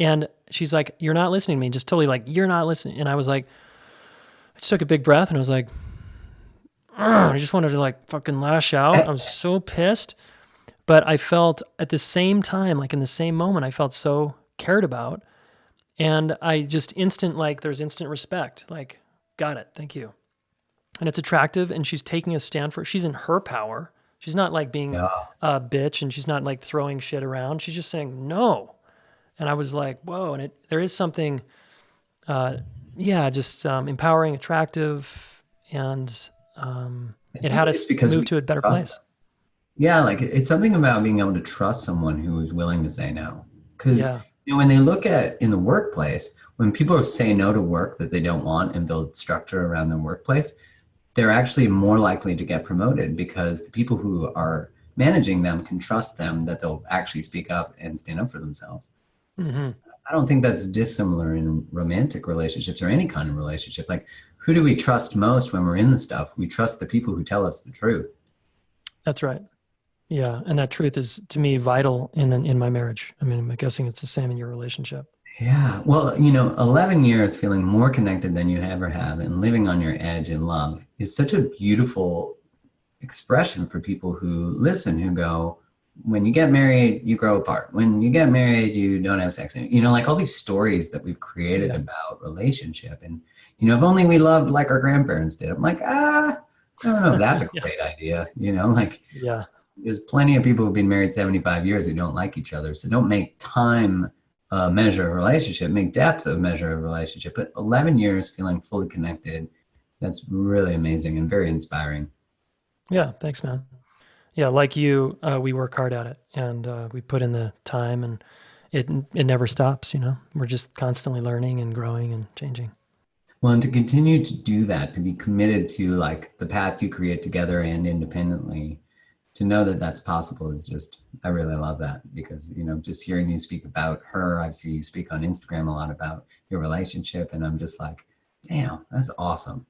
And she's like, you're not listening to me. Just totally like, you're not listening. And I was like, I just took a big breath and I was like, I just wanted to like fucking lash out. I was so pissed. But I felt at the same time, like in the same moment, I felt so cared about. And I just there's instant respect. Like, got it. Thank you. And it's attractive. And she's taking a stand for it. She's in her power. She's not like being a bitch, and she's not like throwing shit around. She's just saying no. And I was like, whoa. And there is something, just empowering, attractive, and it had us move to a better place. Yeah, like it's something about being able to trust someone who is willing to say no. Because when they look at in the workplace, when people say no to work that they don't want and build structure around their workplace, they're actually more likely to get promoted, because the people who are managing them can trust them that they'll actually speak up and stand up for themselves. Mm-hmm. I don't think that's dissimilar in romantic relationships or any kind of relationship. Like, who do we trust most when we're in the stuff? We trust the people who tell us the truth. That's right. Yeah. And that truth is, to me, vital in my marriage. I mean, I'm guessing it's the same in your relationship. Yeah. Well, 11 years feeling more connected than you ever have and living on your edge in love is such a beautiful expression for people who listen, who go, when you get married, you grow apart. When you get married, you don't have sex. Like all these stories that we've created about relationship. And, if only we loved like our grandparents did. I'm like, I don't know if that's a great idea. There's plenty of people who've been married 75 years who don't like each other. So don't make time a measure of relationship, make depth a measure of relationship. But 11 years feeling fully connected, that's really amazing and very inspiring. Yeah, thanks, man. Yeah, like you, we work hard at it, and we put in the time, and it never stops. We're just constantly learning and growing and changing. Well, and to continue to do that, to be committed to like the path you create together and independently, to know that that's possible is just, I really love that, because, just hearing you speak about her, I see you speak on Instagram a lot about your relationship, and I'm just like, damn, that's awesome.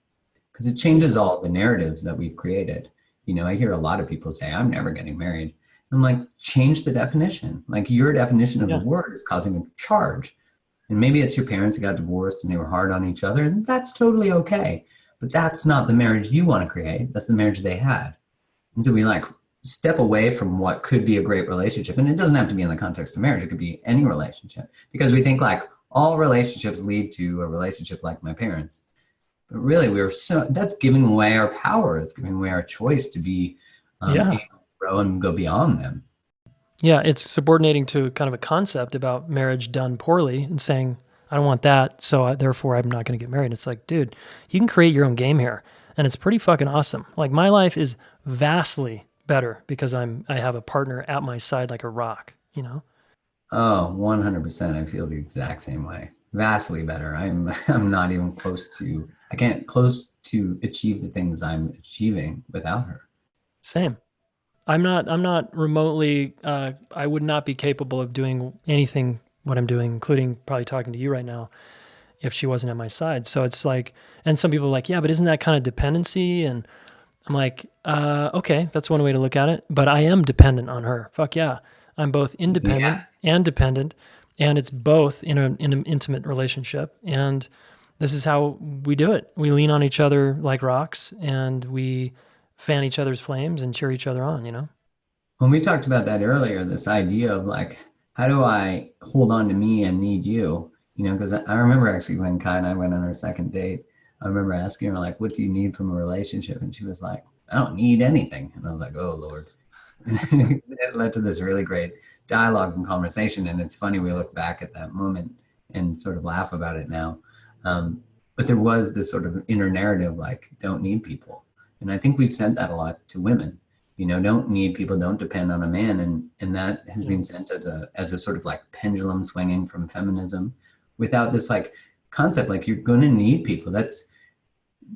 Because it changes all the narratives that we've created. I hear a lot of people say, I'm never getting married. I'm like, change the definition. Like, your definition of the word is causing a charge. And maybe it's your parents who got divorced and they were hard on each other, and that's totally okay. But that's not the marriage you want to create. That's the marriage they had. And so we like step away from what could be a great relationship. And it doesn't have to be in the context of marriage. It could be any relationship, because we think like all relationships lead to a relationship like my parents. But really, that's giving away our power. It's giving away our choice to be able to grow and go beyond them. Yeah, it's subordinating to kind of a concept about marriage done poorly and saying, I don't want that, so therefore I'm not going to get married. It's like, dude, you can create your own game here, and it's pretty fucking awesome. Like, my life is vastly better because I have a partner at my side like a rock, Oh, 100%. I feel the exact same way. Vastly better. I'm not even I can't close to achieve the things I'm achieving without her. Same. I'm not remotely, I would not be capable of doing anything what I'm doing, including probably talking to you right now, if she wasn't at my side. So it's like, and some people are like, yeah, but isn't that kind of dependency? And I'm like, okay, that's one way to look at it. But I am dependent on her. Fuck yeah. I'm both independent and dependent. And it's both in an intimate relationship. And this is how we do it. We lean on each other like rocks, and we fan each other's flames and cheer each other on, you know? When we talked about that earlier, this idea of like, how do I hold on to me and need you? You know, because I remember actually when Kai and I went on our second date, I remember asking her, like, what do you need from a relationship? And she was like, I don't need anything. And I was like, oh, Lord. It led to this really great dialogue and conversation. And it's funny, we look back at that moment and sort of laugh about it now. But there was this sort of inner narrative, like, don't need people. And I think we've sent that a lot to women, you know, don't need people, don't depend on a man. And that has been sent as a sort of like pendulum swinging from feminism without this like concept, like you're going to need people.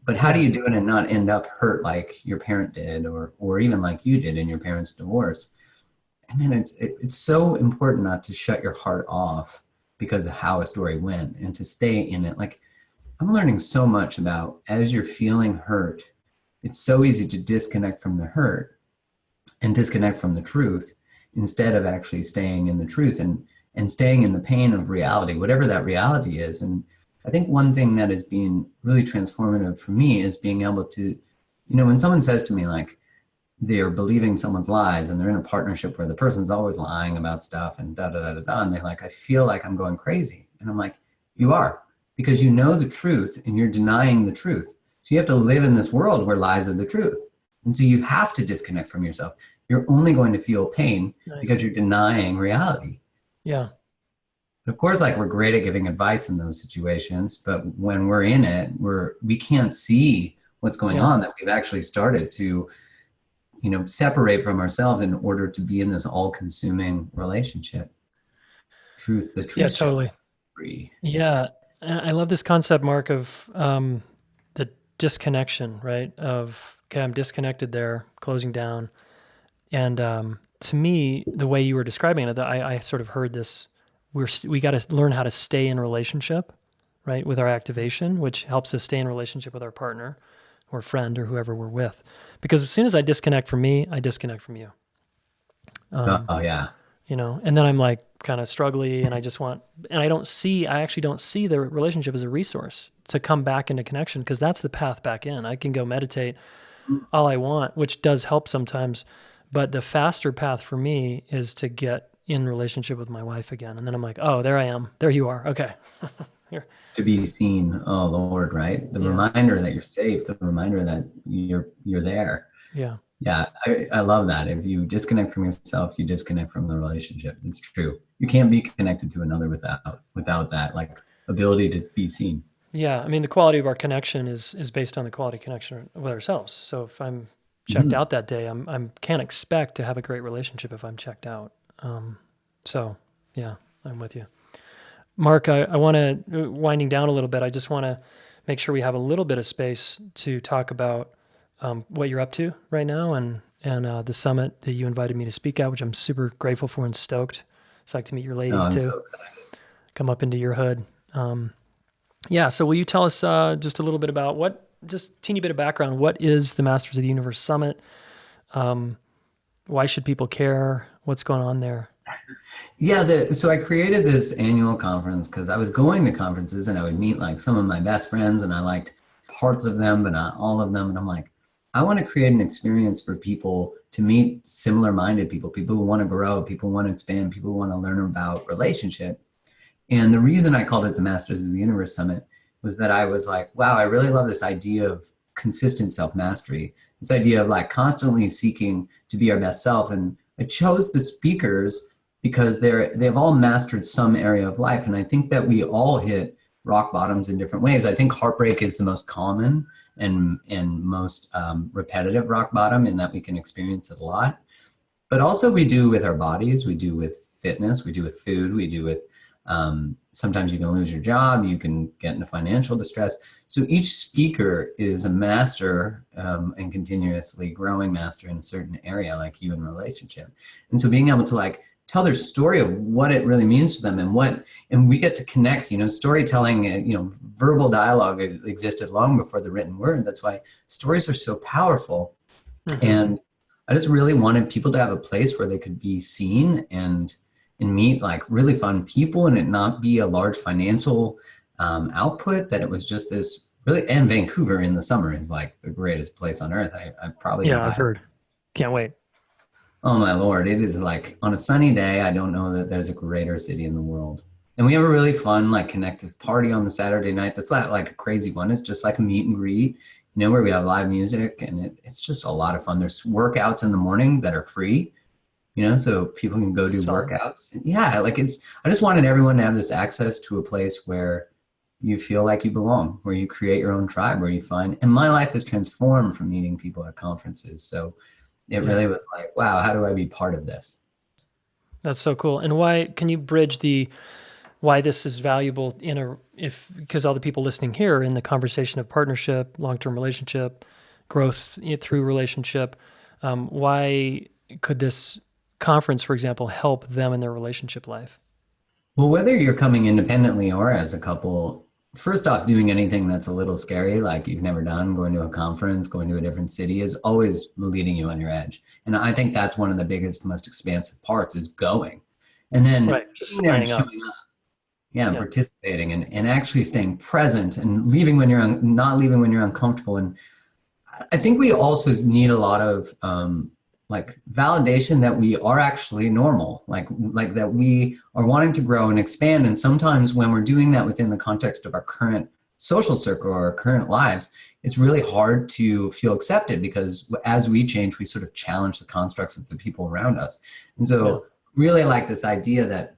But how do you do it and not end up hurt like your parent did, or even like you did in your parents' divorce? And then it's so important not to shut your heart off because of how a story went, and to stay in it. Like, I'm learning so much about, as you're feeling hurt, it's so easy to disconnect from the hurt and disconnect from the truth instead of actually staying in the truth and staying in the pain of reality, whatever that reality is. And I think one thing that has been really transformative for me is being able to, you know, when someone says to me, like, they're believing someone's lies and they're in a partnership where the person's always lying about stuff and da da da da da, and they're like, I feel like I'm going crazy. And I'm like, you are, because you know the truth and you're denying the truth. So you have to live in this world where lies are the truth. And so you have to disconnect from yourself. You're only going to feel pain because you're denying reality. Yeah. Of course, like, we're great at giving advice in those situations, but when we're in it, we can't see what's going on, that we've actually started to, you know, separate from ourselves in order to be in this all-consuming relationship. The truth. Yeah, totally. Free. Yeah. And I love this concept, Mark, of the disconnection, right? Of, okay, I'm disconnected there, closing down. And to me, the way you were describing it, I sort of heard this, we got to learn how to stay in relationship, right? With our activation, which helps us stay in relationship with our partner or friend or whoever we're with. Because as soon as I disconnect from me, I disconnect from you. You know, and then I'm like kind of struggly, and I actually don't see the relationship as a resource to come back into connection, because that's the path back in. I can go meditate all I want, which does help sometimes, but the faster path for me is to get in relationship with my wife again. And then I'm like, oh, there I am. There you are. Okay. Here. To be seen. Oh, Lord, right? The reminder that you're safe, the reminder that you're there. Yeah. Yeah, I love that. If you disconnect from yourself, you disconnect from the relationship. It's true. You can't be connected to another without that, like, ability to be seen. Yeah, I mean, the quality of our connection is based on the quality of connection with ourselves. So if I'm checked out that day, I can't expect to have a great relationship if I'm checked out. So yeah, I'm with you. Mark, I want to, winding down a little bit, I just want to make sure we have a little bit of space to talk about what you're up to right now, and the summit that you invited me to speak at, which I'm super grateful for and stoked. It's like to meet your lady I'm too. so excited. Come up into your hood. So will you tell us just a little bit about just teeny bit of background? What is the Masters of the Universe Summit? Why should people care? What's going on there? Yeah, so I created this annual conference because I was going to conferences and I would meet like some of my best friends, and I liked parts of them, but not all of them. And I'm like, I want to create an experience for people to meet similar-minded people who want to grow, people who want to expand, people who want to learn about relationship. And the reason I called it the Masters of the Universe Summit was that I was like, wow, I really love this idea of consistent self-mastery, this idea of like constantly seeking to be our best self. And I chose the speakers because they've all mastered some area of life. And I think that we all hit rock bottoms in different ways. I think heartbreak is the most common and most repetitive rock bottom, in that we can experience it a lot. But also we do with our bodies, we do with fitness, we do with food, we do with, sometimes you can lose your job, you can get into financial distress. So each speaker is a master and continuously growing master in a certain area, like you in relationship. And so being able to like tell their story of what it really means to them and we get to connect, storytelling, verbal dialogue existed long before the written word. That's why stories are so powerful. Mm-hmm. And I just really wanted people to have a place where they could be seen and meet like really fun people, and it not be a large financial output, that it was just this really, and Vancouver in the summer is like the greatest place on earth. I probably Yeah, I've heard. Can't wait. Oh my Lord, it is like on a sunny day, I don't know that there's a greater city in the world. And we have a really fun, like connective party on the Saturday night. That's not like a crazy one. It's just like a meet and greet, where we have live music, and it's just a lot of fun. There's workouts in the morning that are free, so people can go do workouts. Yeah, like I just wanted everyone to have this access to a place where you feel like you belong, where you create your own tribe, where you find, and my life has transformed from meeting people at conferences. So it really was like, wow, how do I be part of this? That's so cool. And why, can you bridge why this is valuable because all the people listening here are in the conversation of partnership, long-term relationship, growth through relationship. Why could this conference, for example, help them in their relationship life? Well, whether you're coming independently or as a couple, first off, doing anything that's a little scary, like you've never done, going to a conference, going to a different city, is always leading you on your edge. And I think that's one of the biggest, most expansive parts, is going. And then just signing up. Yeah, participating and actually staying present and leaving when not leaving when you're uncomfortable. And I think we also need a lot of like validation that we are actually normal, like that we are wanting to grow and expand. And sometimes when we're doing that within the context of our current social circle or our current lives, it's really hard to feel accepted, because as we change, we sort of challenge the constructs of the people around us. And so really like this idea that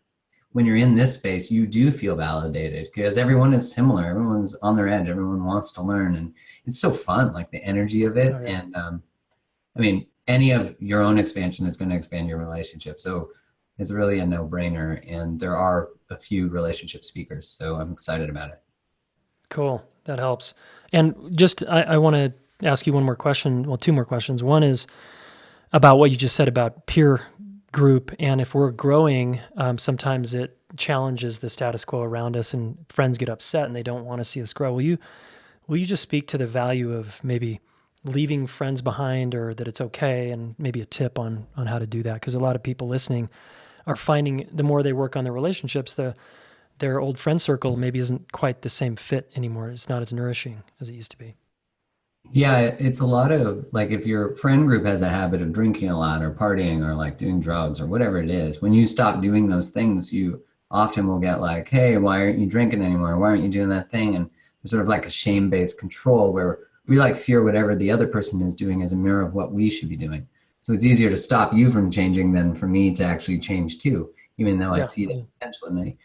when you're in this space, you do feel validated, because everyone is similar. Everyone's on their edge. Everyone wants to learn. And it's so fun, like the energy of it. And I mean, any of your own expansion is going to expand your relationship. So it's really a no-brainer. And there are a few relationship speakers, so I'm excited about it. Cool. That helps. And just, I want to ask you one more question. Well, two more questions. One is about what you just said about peer group. And if we're growing, sometimes it challenges the status quo around us, and friends get upset and they don't want to see us grow. Will you just speak to the value of maybe leaving friends behind, or that it's okay, and maybe a tip on how to do that? Because a lot of people listening are finding the more they work on their relationships, their old friend circle maybe isn't quite the same fit anymore. It's not as nourishing as it used to be. Yeah, it's a lot of like, if your friend group has a habit of drinking a lot or partying or like doing drugs or whatever it is, when you stop doing those things, you often will get like, hey, why aren't you drinking anymore? Why aren't you doing that thing? And there's sort of like a shame-based control where we like fear whatever the other person is doing as a mirror of what we should be doing. So it's easier to stop you from changing than for me to actually change too, even though I see the potential in me.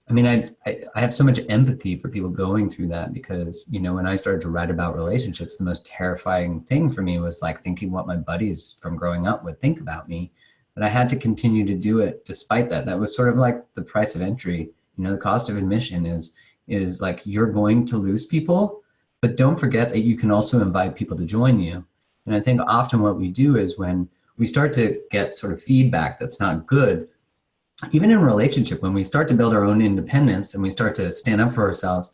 I mean, I have so much empathy for people going through that, because, when I started to write about relationships, the most terrifying thing for me was like thinking what my buddies from growing up would think about me. But I had to continue to do it despite that. That was sort of like the price of entry. The cost of admission is like, you're going to lose people, but don't forget that you can also invite people to join you. And I think often what we do is, when we start to get sort of feedback that's not good, even in a relationship, when we start to build our own independence and we start to stand up for ourselves,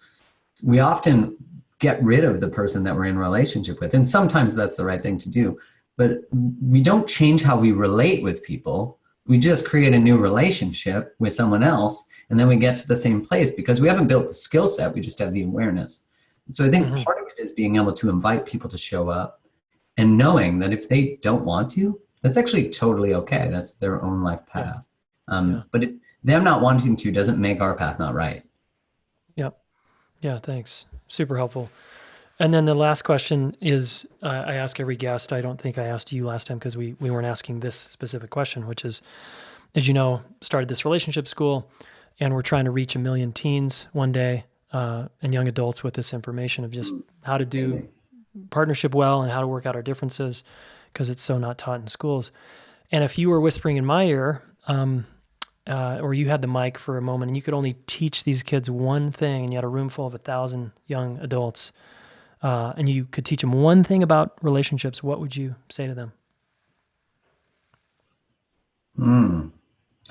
we often get rid of the person that we're in a relationship with. And sometimes that's the right thing to do, but we don't change how we relate with people. We just create a new relationship with someone else, and then we get to the same place because we haven't built the skill set, we just have the awareness. And so I think part of it is being able to invite people to show up, and knowing that if they don't want to, that's actually totally okay. That's their own life path. But them not wanting to doesn't make our path not right. Yep. Yeah, thanks. Super helpful. And then the last question is, I ask every guest. I don't think I asked you last time because we weren't asking this specific question, which is, as you know, started this relationship school, and we're trying to reach 1 million teens one day, and young adults with this information of just how to do partnership well and how to work out our differences, because it's so not taught in schools. And if you were whispering in my ear, or you had the mic for a moment and you could only teach these kids one thing, and you had a room full of 1,000 young adults, and you could teach them one thing about relationships, what would you say to them?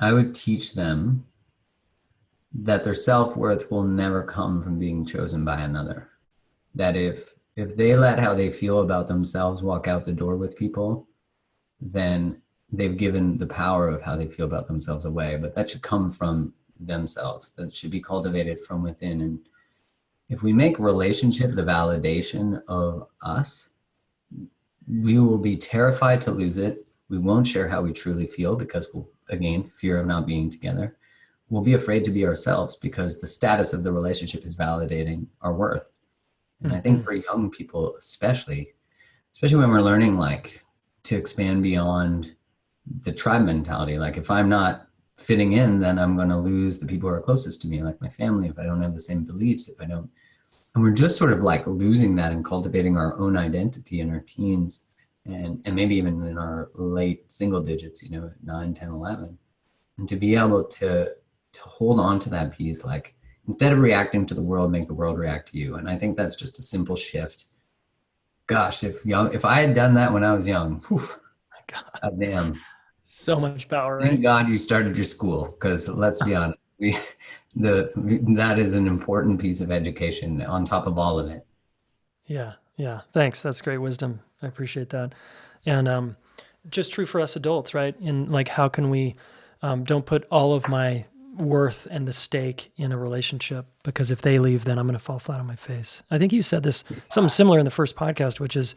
I would teach them that their self-worth will never come from being chosen by another. That if they let how they feel about themselves walk out the door with people, then they've given the power of how they feel about themselves away. But that should come from themselves. That should be cultivated from within. And if we make relationship the validation of us, we will be terrified to lose it. We won't share how we truly feel because we'll, again, fear of not being together. We'll be afraid to be ourselves because the status of the relationship is validating our worth. And I think for young people, especially when we're learning like to expand beyond the tribe mentality, like if I'm not fitting in, then I'm going to lose the people who are closest to me, like my family, if I don't have the same beliefs, if I don't. And we're just sort of like losing that and cultivating our own identity in our teens and maybe even in our late single digits, 9, 10, 11. And to be able to hold on to that piece, like instead of reacting to the world, make the world react to you. And I think that's just a simple shift. Gosh, if I had done that when I was young, whew, God damn. So much power, right? Thank God you started your school, because let's be honest, that is an important piece of education on top of all of it. Yeah. Thanks. That's great wisdom. I appreciate that. And just true for us adults, right? In like, how can we don't put all of my worth and the stake in a relationship, because if they leave, then I'm going to fall flat on my face. I think you said this, something similar in the first podcast, which is,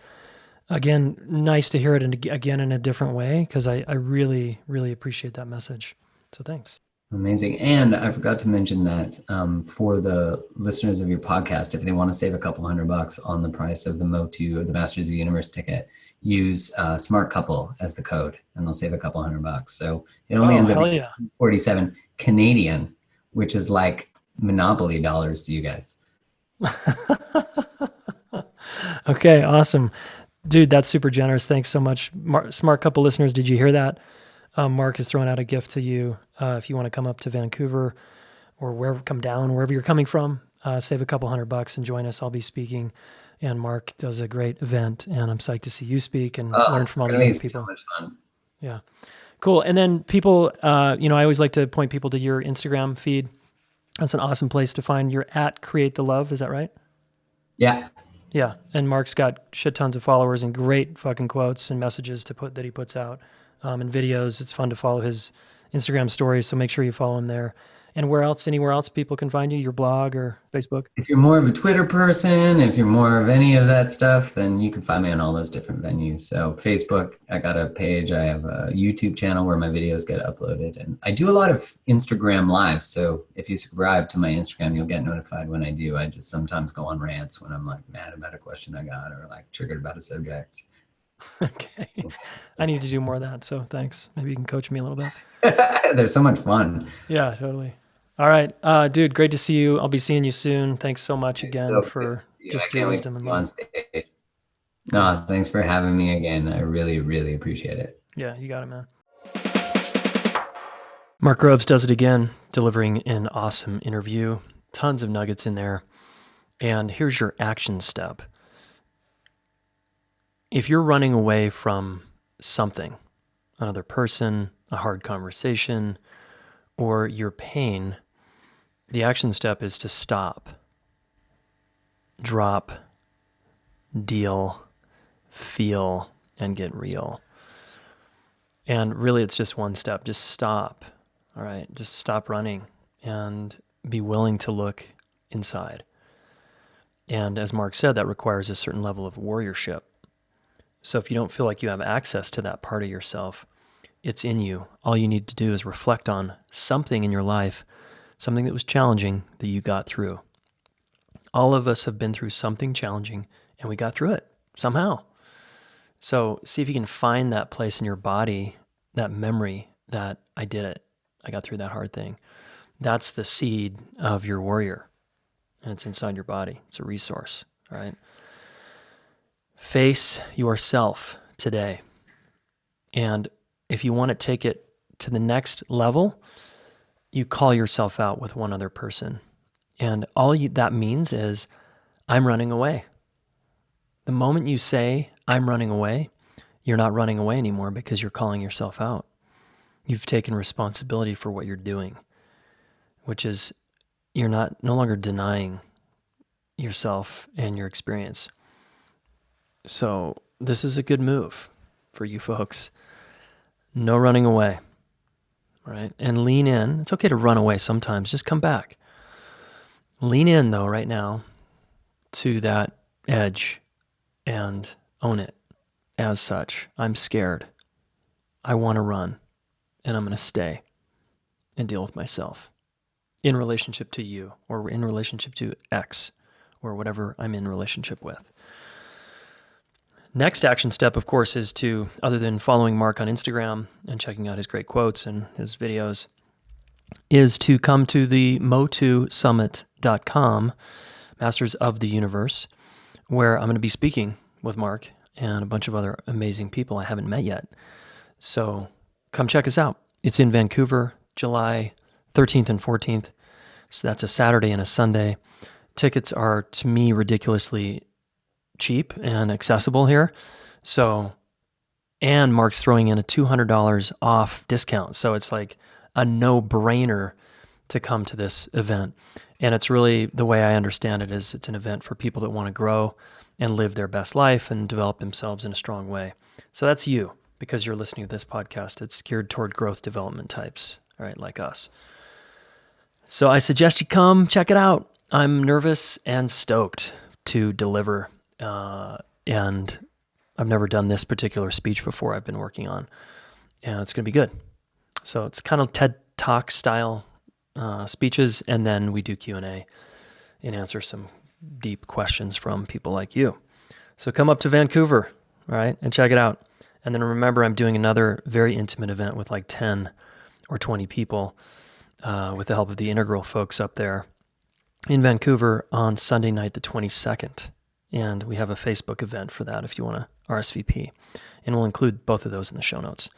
again, nice to hear it again in a different way, because I really, really appreciate that message. So thanks. Amazing. And I forgot to mention that for the listeners of your podcast, if they want to save a couple $100 on the price of the Motu or the Masters of the Universe ticket, use Smart Couple as the code, and they'll save a couple $100. So it only ends up being 47 Canadian, which is like Monopoly dollars to you guys. Okay, awesome. Dude, that's super generous. Thanks so much. Smart Couple listeners, did you hear that? Mark is throwing out a gift to you. If you want to come up to Vancouver or come down, wherever you're coming from, save a couple $100 and join us. I'll be speaking. And Mark does a great event, and I'm psyched to see you speak and learn from all these other people. So much fun. Yeah. Cool. And then people, I always like to point people to your Instagram feed. That's an awesome place to find. You're at Create the Love. Is that right? Yeah. Yeah. And Mark's got shit tons of followers and great fucking quotes and messages that he puts out, and videos. It's fun to follow his Instagram stories. So make sure you follow him there. And anywhere else people can find you, your blog or Facebook? If you're more of a Twitter person, if you're more of any of that stuff, then you can find me on all those different venues. So Facebook, I got a page. I have a YouTube channel where my videos get uploaded. And I do a lot of Instagram lives. So if you subscribe to my Instagram, you'll get notified when I do. I just sometimes go on rants when I'm like mad about a question I got or like triggered about a subject. Okay. I need to do more of that. So thanks. Maybe you can coach me a little bit. They're so much fun. Yeah, totally. All right. Dude, great to see you. I'll be seeing you soon. Thanks so much again for just your wisdom and love. No, thanks for having me again. I really, really appreciate it. Yeah, you got it, man. Mark Groves does it again, delivering an awesome interview. Tons of nuggets in there. And here's your action step. If you're running away from something, another person, a hard conversation, or your pain, the action step is to stop, drop, deal, feel, and get real. And really, it's just one step. Just stop. All right. Just stop running and be willing to look inside. And as Mark said, that requires a certain level of warriorship. So if you don't feel like you have access to that part of yourself, it's in you. All you need to do is reflect on something in your life, something that was challenging that you got through. All of us have been through something challenging, and we got through it somehow. So see if you can find that place in your body, that memory that I did it. I got through that hard thing. That's the seed of your warrior, and it's inside your body. It's a resource, all right? Face yourself today. And if you want to take it to the next level, you call yourself out with one other person. And that means is, I'm running away. The moment you say, I'm running away, you're not running away anymore because you're calling yourself out. you've taken responsibility for what you're doing, which is you're no longer denying yourself and your experience. So this is a good move for you folks. No running away, right? And lean in. It's okay to run away sometimes. Just come back. Lean in, though, right now to that edge and own it as such. I'm scared. I want to run, and I'm going to stay and deal with myself in relationship to you or in relationship to X or whatever I'm in relationship with. Next action step, of course, is to, other than following Mark on Instagram and checking out his great quotes and his videos, is to come to the mo2summit.com, Masters of the Universe, where I'm going to be speaking with Mark and a bunch of other amazing people I haven't met yet. So come check us out. It's in Vancouver, July 13th and 14th. So that's a Saturday and a Sunday. Tickets are, to me, ridiculously cheap and accessible here. So, and Mark's throwing in a $200 off discount. So it's like a no-brainer to come to this event. And it's really, the way I understand it, is it's an event for people that want to grow and live their best life and develop themselves in a strong way. So that's you, because you're listening to this podcast. It's geared toward growth development types, right, like us. So I suggest you come check it out. I'm nervous and stoked to deliver. And I've never done this particular speech before I've been working on, and it's going to be good. So it's kind of TED Talk style speeches, and then we do Q&A and answer some deep questions from people like you. So come up to Vancouver, all right, and check it out. And then remember, I'm doing another very intimate event with like 10 or 20 people with the help of the Integral folks up there in Vancouver on Sunday night, the 22nd. And we have a Facebook event for that if you want to RSVP. And we'll include both of those in the show notes.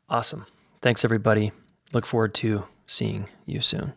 Awesome. Thanks, everybody. Look forward to seeing you soon.